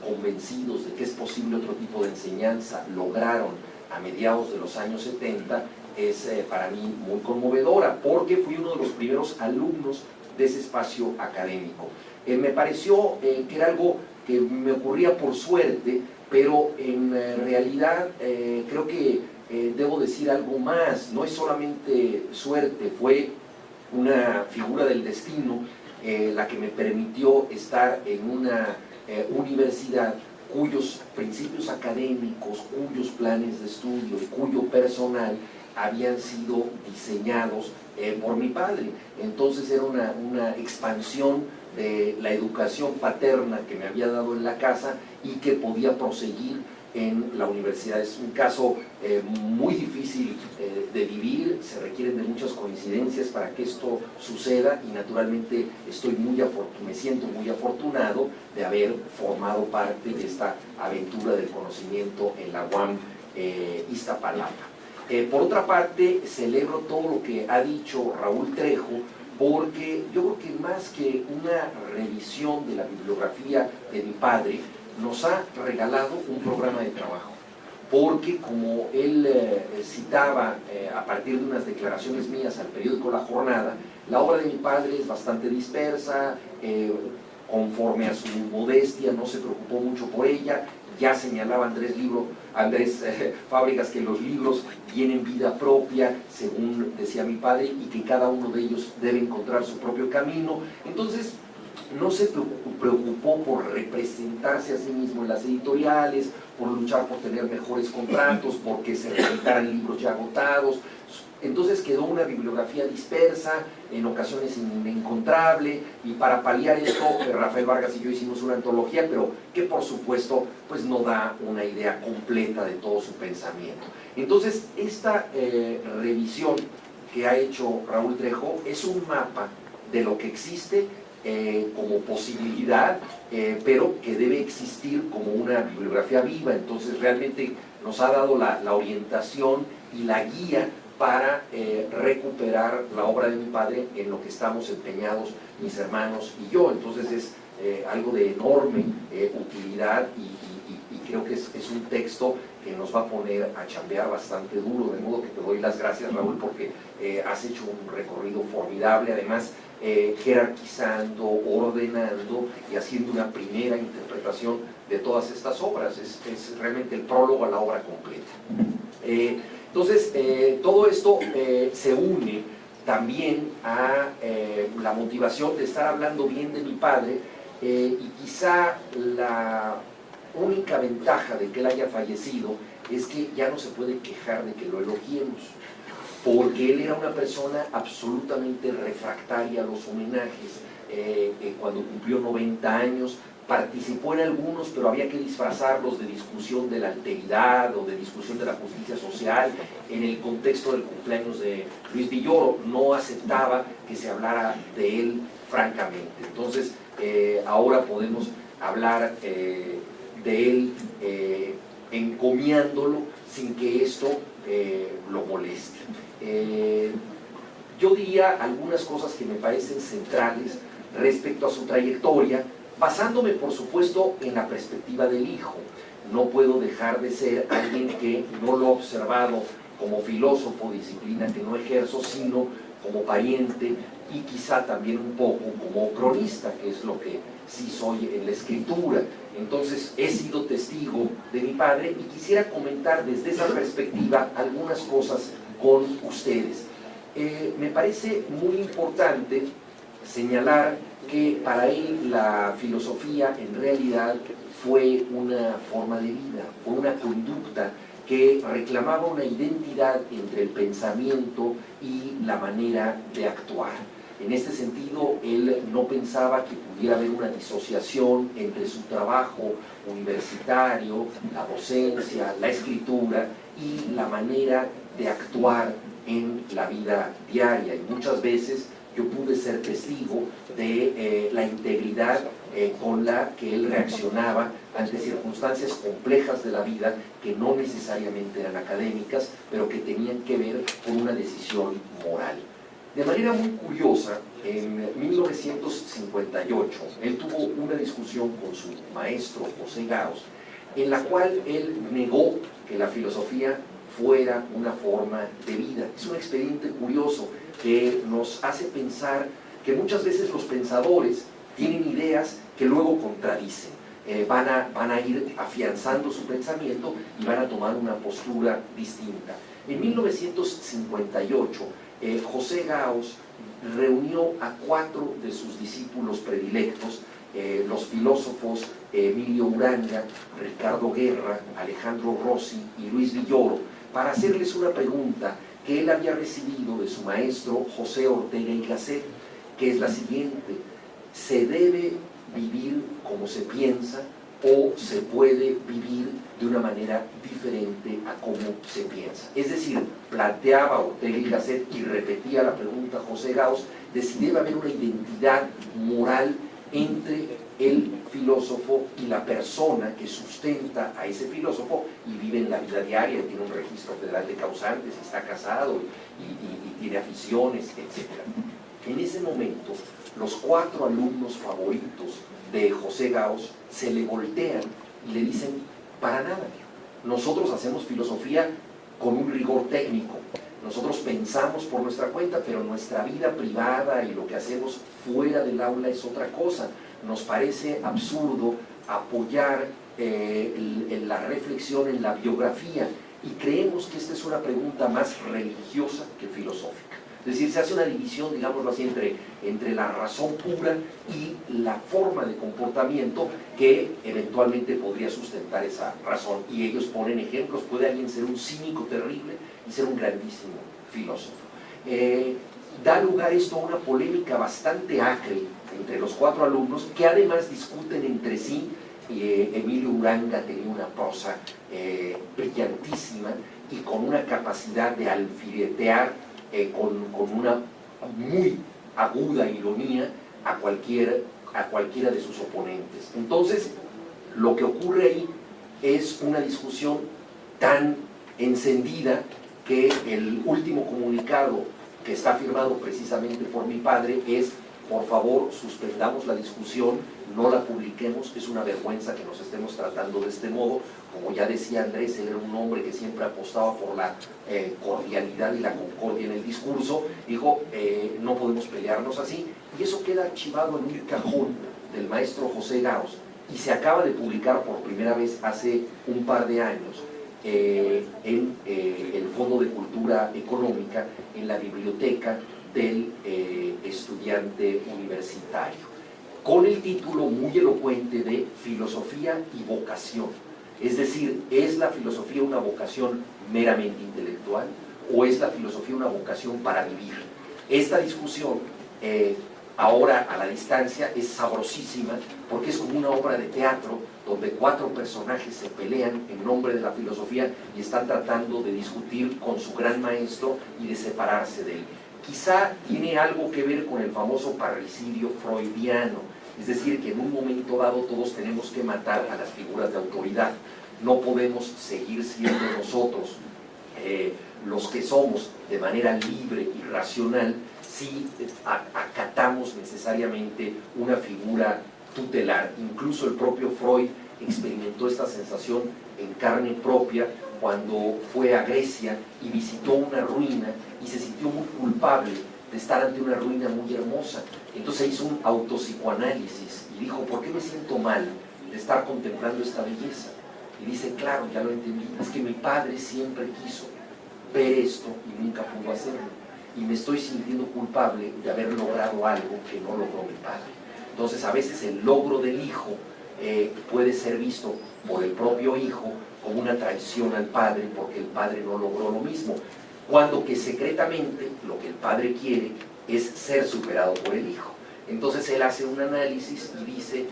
convencidos de que es posible otro tipo de enseñanza lograron a mediados de los años 70 es para mí muy conmovedora, porque fui uno de los primeros alumnos de ese espacio académico. Me pareció que era algo que me ocurría por suerte, pero en realidad creo que debo decir algo más. No es solamente suerte, fue una figura del destino la que me permitió estar en una universidad cuyos principios académicos, cuyos planes de estudio y cuyo personal habían sido diseñados por mi padre. Entonces era una expansión de la educación paterna que me había dado en la casa y que podía proseguir en la universidad. Es un caso muy difícil de vivir, se requieren de muchas coincidencias para que esto suceda, y naturalmente me siento muy afortunado de haber formado parte de esta aventura del conocimiento en la UAM Iztapalapa. Por otra parte, celebro todo lo que ha dicho Raúl Trejo, porque yo creo que más que una revisión de la bibliografía de mi padre, nos ha regalado un programa de trabajo, porque como él citaba a partir de unas declaraciones mías al periódico La Jornada, la obra de mi padre es bastante dispersa, conforme a su modestia, no se preocupó mucho por ella. Ya señalaba Andrés Fábregas que los libros tienen vida propia, según decía mi padre, y que cada uno de ellos debe encontrar su propio camino. Entonces, no se preocupó por representarse a sí mismo en las editoriales, por luchar por tener mejores contratos, porque se reeditaran libros ya agotados. Entonces quedó una bibliografía dispersa, en ocasiones inencontrable, y para paliar esto, Rafael Vargas y yo hicimos una antología, pero que por supuesto pues no da una idea completa de todo su pensamiento. Entonces, esta revisión que ha hecho Raúl Trejo es un mapa de lo que existe como posibilidad, pero que debe existir como una bibliografía viva. Entonces realmente nos ha dado la orientación y la guía para recuperar la obra de mi padre, en lo que estamos empeñados mis hermanos y yo. Entonces es algo de enorme utilidad, y creo que es un texto que nos va a poner a chambear bastante duro, de modo que te doy las gracias, Raúl, porque has hecho un recorrido formidable, además jerarquizando, ordenando y haciendo una primera interpretación de todas estas obras. Es realmente el prólogo a la obra completa. Entonces, todo esto se une también a la motivación de estar hablando bien de mi padre, y quizá la única ventaja de que él haya fallecido es que ya no se puede quejar de que lo elogiemos, porque él era una persona absolutamente refractaria a los homenajes. Cuando cumplió 90 años, participó en algunos, pero había que disfrazarlos de discusión de la alteridad o de discusión de la justicia social. En el contexto del cumpleaños de Luis Villoro, no aceptaba que se hablara de él francamente. Entonces, ahora podemos hablar de él encomiándolo sin que esto lo moleste. Yo diría algunas cosas que me parecen centrales respecto a su trayectoria, basándome por supuesto en la perspectiva del hijo. No puedo dejar de ser alguien que no lo ha observado como filósofo, disciplina que no ejerzo, sino como pariente y quizá también un poco como cronista, que es lo que sí soy en la escritura. Entonces he sido testigo de mi padre y quisiera comentar desde esa perspectiva algunas cosas con ustedes. Me parece muy importante señalar que para él la filosofía en realidad fue una forma de vida, fue una conducta que reclamaba una identidad entre el pensamiento y la manera de actuar. En este sentido, él no pensaba que pudiera haber una disociación entre su trabajo universitario, la docencia, la escritura y la manera de actuar en la vida diaria. Y muchas veces yo pude ser testigo de la integridad con la que él reaccionaba ante circunstancias complejas de la vida que no necesariamente eran académicas, pero que tenían que ver con una decisión moral. De manera muy curiosa, en 1958, él tuvo una discusión con su maestro, José Gaos, en la cual él negó que la filosofía fuera una forma de vida. Es un expediente curioso que nos hace pensar que muchas veces los pensadores tienen ideas que luego contradicen. Van a ir afianzando su pensamiento y van a tomar una postura distinta. En 1958, José Gaos reunió a 4 de sus discípulos predilectos, los filósofos Emilio Uranga, Ricardo Guerra, Alejandro Rossi y Luis Villoro, para hacerles una pregunta que él había recibido de su maestro José Ortega y Gasset, que es la siguiente: ¿se debe vivir como se piensa o se puede vivir de una manera diferente a cómo se piensa? Es decir, planteaba Ortega y Gasset y repetía la pregunta José Gaos de si debe haber una identidad moral entre el filósofo y la persona que sustenta a ese filósofo y vive en la vida diaria, tiene un registro federal de causantes, está casado y tiene aficiones, etc. En ese momento, los 4 alumnos favoritos de José Gaos se le voltean y le dicen: para nada, nosotros hacemos filosofía con un rigor técnico, nosotros pensamos por nuestra cuenta, pero nuestra vida privada y lo que hacemos fuera del aula es otra cosa. Nos parece absurdo apoyar la reflexión en la biografía y creemos que esta es una pregunta más religiosa que filosófica. Es decir, se hace una división, digámoslo así, entre la razón pura y la forma de comportamiento que eventualmente podría sustentar esa razón. Y ellos ponen ejemplos: puede alguien ser un cínico terrible y ser un grandísimo filósofo. Da lugar esto a una polémica bastante acre entre los 4 alumnos, que además discuten entre sí. Emilio Uranga tenía una prosa brillantísima y con una capacidad de alfiletear con una muy aguda ironía a cualquiera de sus oponentes. Entonces, lo que ocurre ahí es una discusión tan encendida que el último comunicado, que está firmado precisamente por mi padre, es: por favor, suspendamos la discusión, no la publiquemos, es una vergüenza que nos estemos tratando de este modo. Como ya decía Andrés, él era un hombre que siempre apostaba por la cordialidad y la concordia en el discurso. Dijo, no podemos pelearnos así, y eso queda archivado en un cajón del maestro José Gaos, y se acaba de publicar por primera vez hace un par de años en el Fondo de Cultura Económica, en la biblioteca del estudiante universitario, con el título muy elocuente de Filosofía y Vocación. Es decir, ¿es la filosofía una vocación meramente intelectual o es la filosofía una vocación para vivir? Esta discusión, ahora a la distancia, es sabrosísima porque es como una obra de teatro donde 4 personajes se pelean en nombre de la filosofía y están tratando de discutir con su gran maestro y de separarse de él. Quizá tiene algo que ver con el famoso parricidio freudiano, es decir, que en un momento dado todos tenemos que matar a las figuras de autoridad. No podemos seguir siendo nosotros los que somos de manera libre y racional si acatamos necesariamente una figura tutelar. Incluso el propio Freud experimentó esta sensación en carne propia cuando fue a Grecia y visitó una ruina y se sintió muy culpable de estar ante una ruina muy hermosa. Entonces hizo un autopsicoanálisis y dijo: ¿por qué me siento mal de estar contemplando esta belleza? Y dice: claro, ya lo entendí, es que mi padre siempre quiso ver esto y nunca pudo hacerlo, y me estoy sintiendo culpable de haber logrado algo que no logró mi padre. Entonces, a veces el logro del hijo puede ser visto por el propio hijo como una traición al padre porque el padre no logró lo mismo, cuando que secretamente lo que el padre quiere es ser superado por el hijo. Entonces él hace un análisis y dice,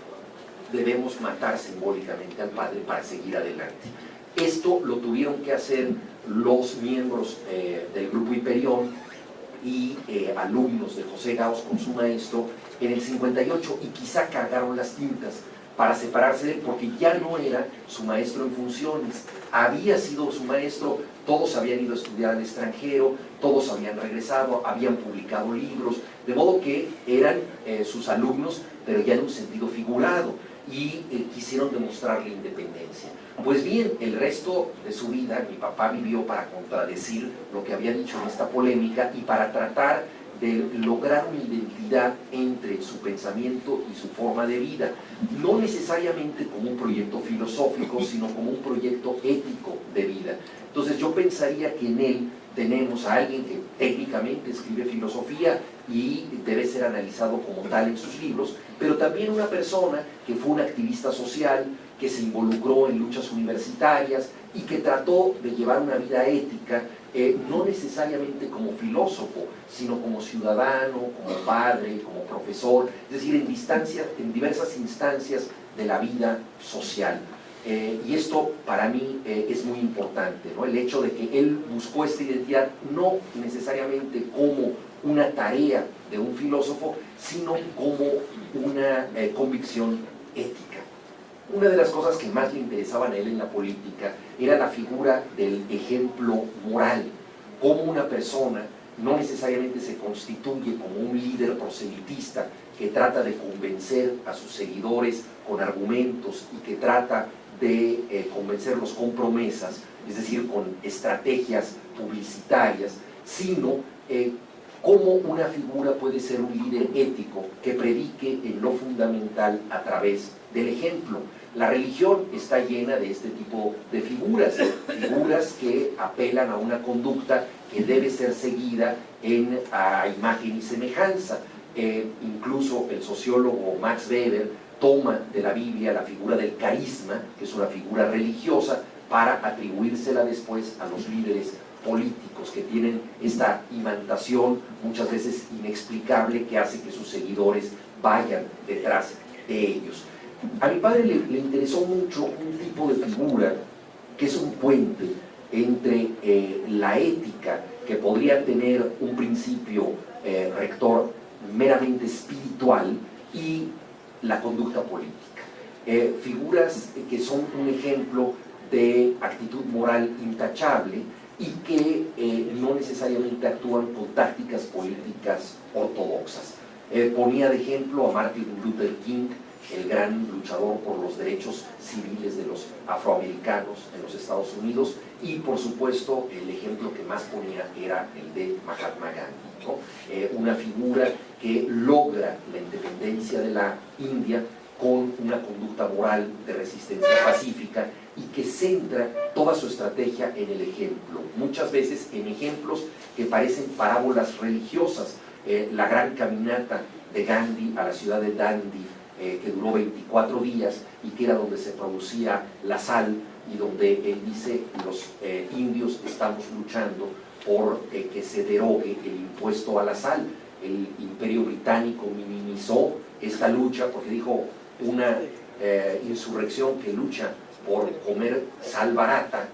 debemos matar simbólicamente al padre para seguir adelante. Esto lo tuvieron que hacer los miembros del Grupo Hiperión y alumnos de José Gauss con su maestro en el 58, y quizá cargaron las tintas para separarse de él, porque ya no era su maestro en funciones, había sido su maestro, todos habían ido a estudiar al extranjero, todos habían regresado, habían publicado libros, de modo que eran sus alumnos, pero ya en un sentido figurado, y quisieron demostrarle independencia. Pues bien, el resto de su vida, mi papá vivió para contradecir lo que había dicho en esta polémica y para tratar de lograr una identidad entre su pensamiento y su forma de vida, no necesariamente como un proyecto filosófico, sino como un proyecto ético de vida. Entonces yo pensaría que en él tenemos a alguien que técnicamente escribe filosofía y debe ser analizado como tal en sus libros, pero también una persona que fue una activista social, que se involucró en luchas universitarias y que trató de llevar una vida ética, no necesariamente como filósofo, sino como ciudadano, como padre, como profesor, es decir, en diversas instancias de la vida social. Y esto para mí es muy importante, ¿no? El hecho de que él buscó esta identidad no necesariamente como una tarea de un filósofo, sino como una convicción ética. Una de las cosas que más le interesaban a él en la política era la figura del ejemplo moral, cómo una persona no necesariamente se constituye como un líder proselitista que trata de convencer a sus seguidores con argumentos y que trata de convencerlos con promesas, es decir, con estrategias publicitarias, sino cómo una figura puede ser un líder ético que predique en lo fundamental a través del ejemplo. La religión está llena de este tipo de figuras que apelan a una conducta que debe ser seguida a imagen y semejanza. Incluso el sociólogo Max Weber toma de la Biblia la figura del carisma, que es una figura religiosa, para atribuírsela después a los líderes políticos que tienen esta imantación muchas veces inexplicable que hace que sus seguidores vayan detrás de ellos. A mi padre le interesó mucho un tipo de figura que es un puente entre la ética, que podría tener un principio rector meramente espiritual, y la conducta política. Figuras que son un ejemplo de actitud moral intachable y que no necesariamente actúan con tácticas políticas ortodoxas. Ponía de ejemplo a Martin Luther King, el gran luchador por los derechos civiles de los afroamericanos en los Estados Unidos, y por supuesto el ejemplo que más ponía era el de Mahatma Gandhi, ¿no? Una figura que logra la independencia de la India con una conducta moral de resistencia pacífica y que centra toda su estrategia en el ejemplo, muchas veces en ejemplos que parecen parábolas religiosas. La gran caminata de Gandhi a la ciudad de Dandi, que duró 24 días y que era donde se producía la sal, y donde él dice, los indios estamos luchando por que se derogue el impuesto a la sal. El Imperio Británico minimizó esta lucha porque dijo, una insurrección que lucha por comer sal barata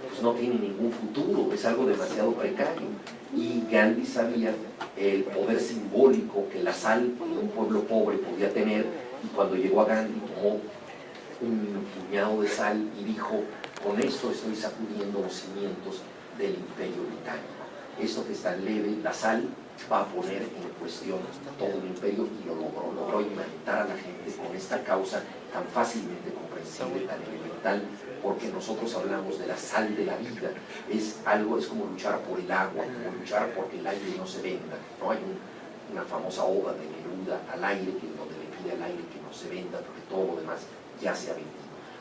pues no tiene ningún futuro, es algo demasiado precario. Y Gandhi sabía el poder simbólico que la sal de un pueblo pobre podía tener, y cuando llegó a Gandhi tomó un puñado de sal y dijo, con esto estoy sacudiendo los cimientos del Imperio Británico. Esto que es tan leve, la sal, va a poner en cuestión todo el imperio, y lo logró imantar a la gente con esta causa tan fácilmente comprensible, tan elemental, porque nosotros hablamos de la sal de la vida. Es como luchar por el agua, como luchar porque el aire no se venda, ¿no? Hay una famosa oda de Neruda al aire, donde le pide al aire que no se venda porque todo lo demás ya se ha vendido.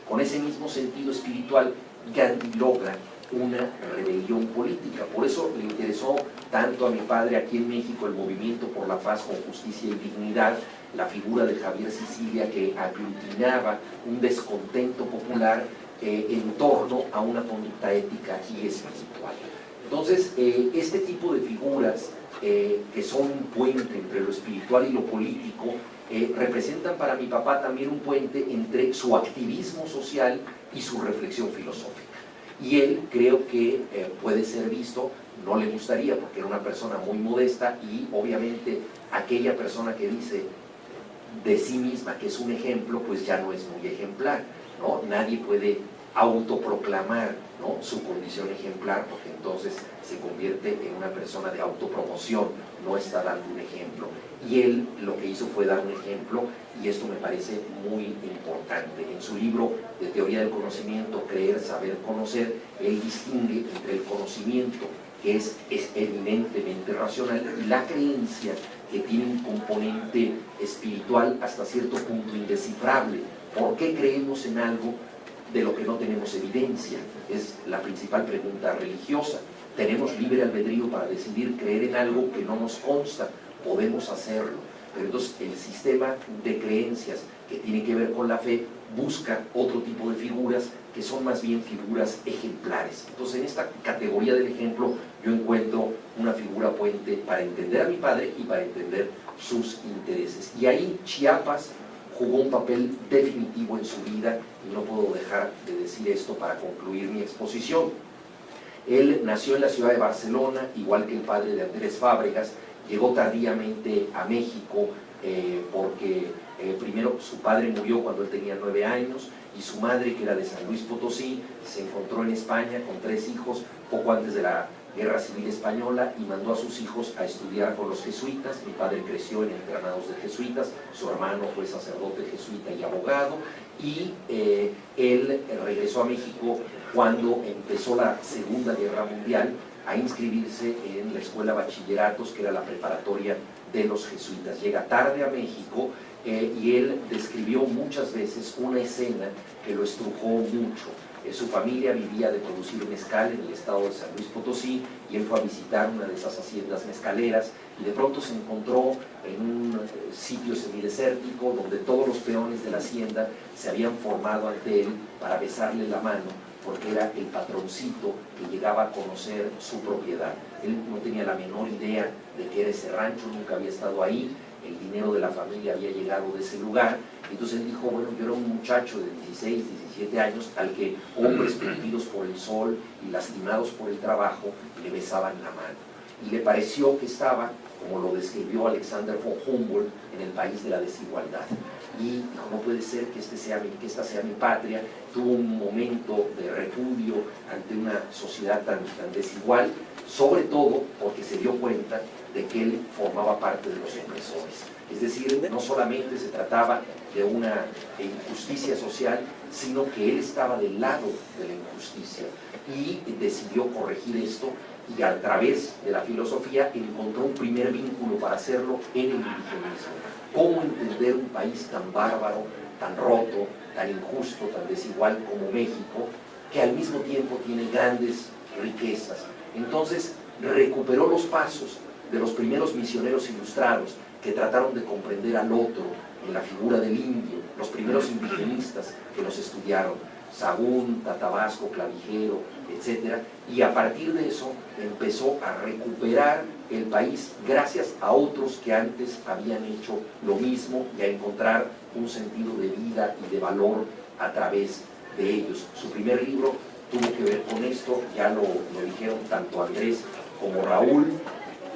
Con ese mismo sentido espiritual, Gandhi logra una rebelión política. Por eso le interesó tanto a mi padre aquí en México el movimiento por la paz con justicia y dignidad, la figura de Javier Sicilia, que aglutinaba un descontento popular en torno a una conducta ética y espiritual. Entonces, este tipo de figuras que son un puente entre lo espiritual y lo político, representan para mi papá también un puente entre su activismo social y su reflexión filosófica. Y él creo que puede ser visto, no le gustaría porque era una persona muy modesta, y obviamente aquella persona que dice de sí misma que es un ejemplo, pues ya no es muy ejemplar, ¿no? Nadie puede autoproclamar, ¿no?, su condición ejemplar, porque entonces se convierte en una persona de autopromoción, no está dando un ejemplo. Y él lo que hizo fue dar un ejemplo, y esto me parece muy importante. En su libro de Teoría del Conocimiento, Creer, Saber, Conocer, él distingue entre el conocimiento, que es evidentemente racional, y la creencia, que tiene un componente espiritual hasta cierto punto indescifrable. ¿Por qué creemos en algo de lo que no tenemos evidencia? Es la principal pregunta religiosa. Tenemos libre albedrío para decidir creer en algo que no nos consta, podemos hacerlo. Pero entonces el sistema de creencias que tiene que ver con la fe busca otro tipo de figuras que son más bien figuras ejemplares. Entonces en esta categoría del ejemplo yo encuentro una figura puente para entender a mi padre y para entender sus intereses. Y ahí Chiapas jugó un papel definitivo en su vida, y no puedo dejar de decir esto para concluir mi exposición. Él nació en la ciudad de Barcelona, igual que el padre de Andrés Fábregas. Llegó tardíamente a México porque primero su padre murió cuando él tenía 9 años, y su madre, que era de San Luis Potosí, se encontró en España con 3 hijos poco antes de la Guerra Civil Española, y mandó a sus hijos a estudiar con los jesuitas. Mi padre creció en internados de jesuitas, su hermano fue sacerdote jesuita y abogado, y él regresó a México cuando empezó la Segunda Guerra Mundial, a inscribirse en la escuela bachilleratos, que era la preparatoria de los jesuitas. Llega tarde a México y él describió muchas veces una escena que lo estrujó mucho. Su familia vivía de producir mezcal en el estado de San Luis Potosí, y él fue a visitar una de esas haciendas mezcaleras, y de pronto se encontró en un sitio semidesértico donde todos los peones de la hacienda se habían formado ante él para besarle la mano, porque era el patroncito que llegaba a conocer su propiedad. Él no tenía la menor idea de que era ese rancho, nunca había estado ahí, el dinero de la familia había llegado de ese lugar. Entonces él dijo, bueno, yo era un muchacho de 16, 17 años al que hombres curtidos por el sol y lastimados por el trabajo le besaban la mano. Y le pareció que estaba, como lo describió Alexander von Humboldt, en el país de la desigualdad. Y dijo, no puede ser que esta sea mi patria. Tuvo un momento de repudio ante una sociedad tan desigual, sobre todo porque se dio cuenta de que él formaba parte de los opresores. Es decir, no solamente se trataba de una injusticia social, sino que él estaba del lado de la injusticia, y decidió corregir esto, y a través de la filosofía encontró un primer vínculo para hacerlo en el indigenismo. ¿Cómo entender un país tan bárbaro, tan roto, tan injusto, tan desigual como México, que al mismo tiempo tiene grandes riquezas? Entonces recuperó los pasos de los primeros misioneros ilustrados que trataron de comprender al otro en la figura del indio, los primeros indigenistas que los estudiaron, Sagún, Tatabasco, Clavijero, etc. Y a partir de eso empezó a recuperar el país gracias a otros que antes habían hecho lo mismo, y a encontrar un sentido de vida y de valor a través de ellos. Su primer libro tuvo que ver con esto, ya lo dijeron tanto Andrés como Raúl,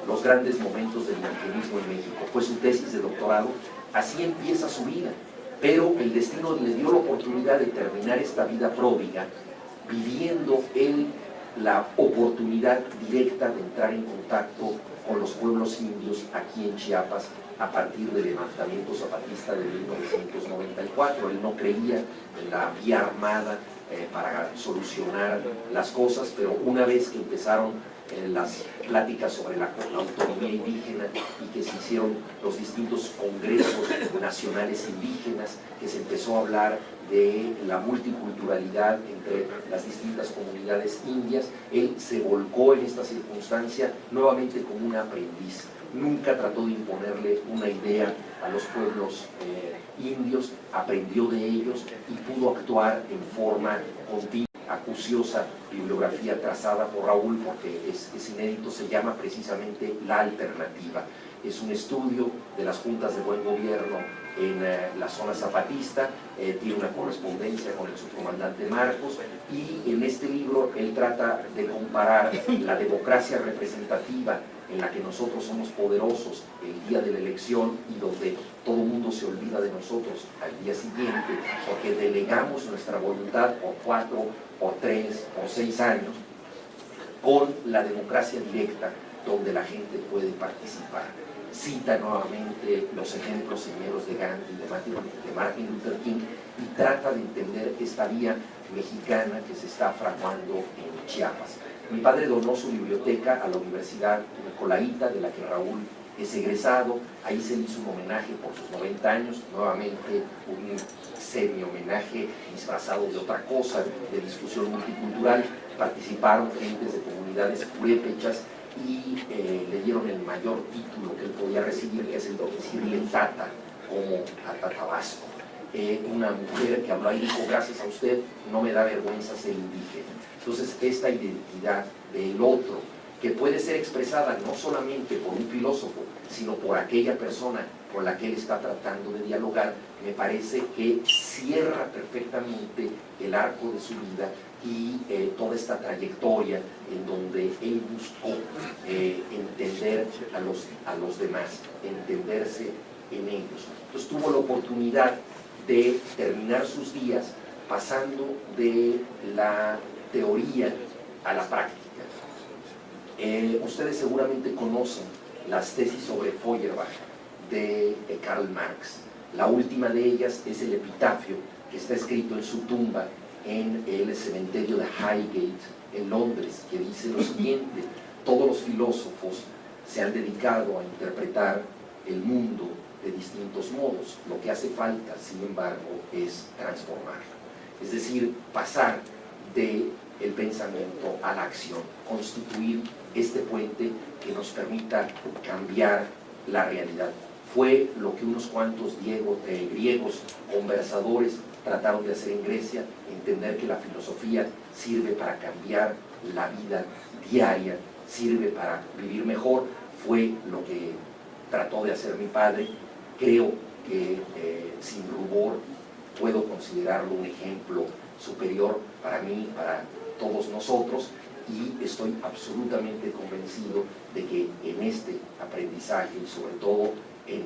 Los grandes momentos del indigenismo en México. Fue su tesis de doctorado. Así empieza su vida, pero el destino le dio la oportunidad de terminar esta vida pródiga, viviendo él la oportunidad directa de entrar en contacto con los pueblos indios aquí en Chiapas a partir del levantamiento zapatista de 1994. Él no creía en la vía armada para solucionar las cosas, pero una vez que empezaron las pláticas sobre la autonomía indígena y que se hicieron los distintos congresos nacionales indígenas, que se empezó a hablar de la multiculturalidad entre las distintas comunidades indias. Él se volcó en esta circunstancia nuevamente como un aprendiz. Nunca trató de imponerle una idea a los pueblos indios, aprendió de ellos y pudo actuar en forma continua. Acuciosa bibliografía trazada por Raúl, porque es inédito, se llama precisamente La Alternativa. Es un estudio de las juntas de buen gobierno en la zona zapatista, tiene una correspondencia con el subcomandante Marcos, y en este libro él trata de comparar la democracia representativa en la que nosotros somos poderosos el día de la elección y donde todo el mundo se olvida de nosotros al día siguiente porque delegamos nuestra voluntad por 4, por 3, por 6 años, con la democracia directa donde la gente puede participar. Cita nuevamente los ejemplos señeros de Gandhi, de Martin Luther King, y trata de entender esta vía mexicana que se está fraguando en Chiapas. Mi padre donó su biblioteca a la Universidad Nicolaita, de la que Raúl es egresado. Ahí se le hizo un homenaje por sus 90 años, nuevamente un semi-homenaje disfrazado de otra cosa, de discusión multicultural. Participaron gentes de comunidades purépechas y le dieron el mayor título que él podía recibir, que es el de decirle tata, como a Tatabasco. Una mujer que habló y dijo: gracias a usted no me da vergüenza ser indígena. Entonces, esta identidad del otro, que puede ser expresada no solamente por un filósofo, sino por aquella persona con la que él está tratando de dialogar, me parece que cierra perfectamente el arco de su vida y toda esta trayectoria en donde él buscó entender a los demás, entenderse en ellos. Entonces tuvo la oportunidad de terminar sus días pasando de la teoría a la práctica. Ustedes seguramente conocen las tesis sobre Feuerbach de Karl Marx. La última de ellas es el epitafio que está escrito en su tumba en el cementerio de Highgate, en Londres, que dice lo siguiente: todos los filósofos se han dedicado a interpretar el mundo de distintos modos. Lo que hace falta, sin embargo, es transformarlo. Es decir, pasar del pensamiento a la acción, constituir este puente que nos permita cambiar la realidad. Fue lo que unos cuantos griegos conversadores trataron de hacer en Grecia, entender que la filosofía sirve para cambiar la vida diaria, sirve para vivir mejor. Fue lo que trató de hacer mi padre. Creo que sin rubor puedo considerarlo un ejemplo superior para mí, para todos nosotros, y estoy absolutamente convencido de que en este aprendizaje y sobre todo en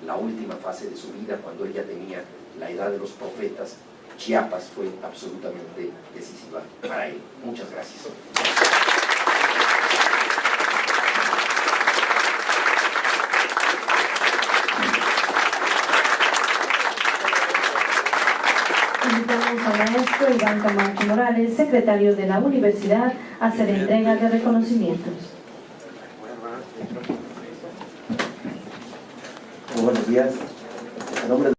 la última fase de su vida, cuando él ya tenía la edad de los profetas, Chiapas fue absolutamente decisiva para él. Muchas gracias. Invitamos al maestro Iván Camacho Morales, secretario de la universidad, a hacer entrega de reconocimientos. Muy buenos días. En nombre de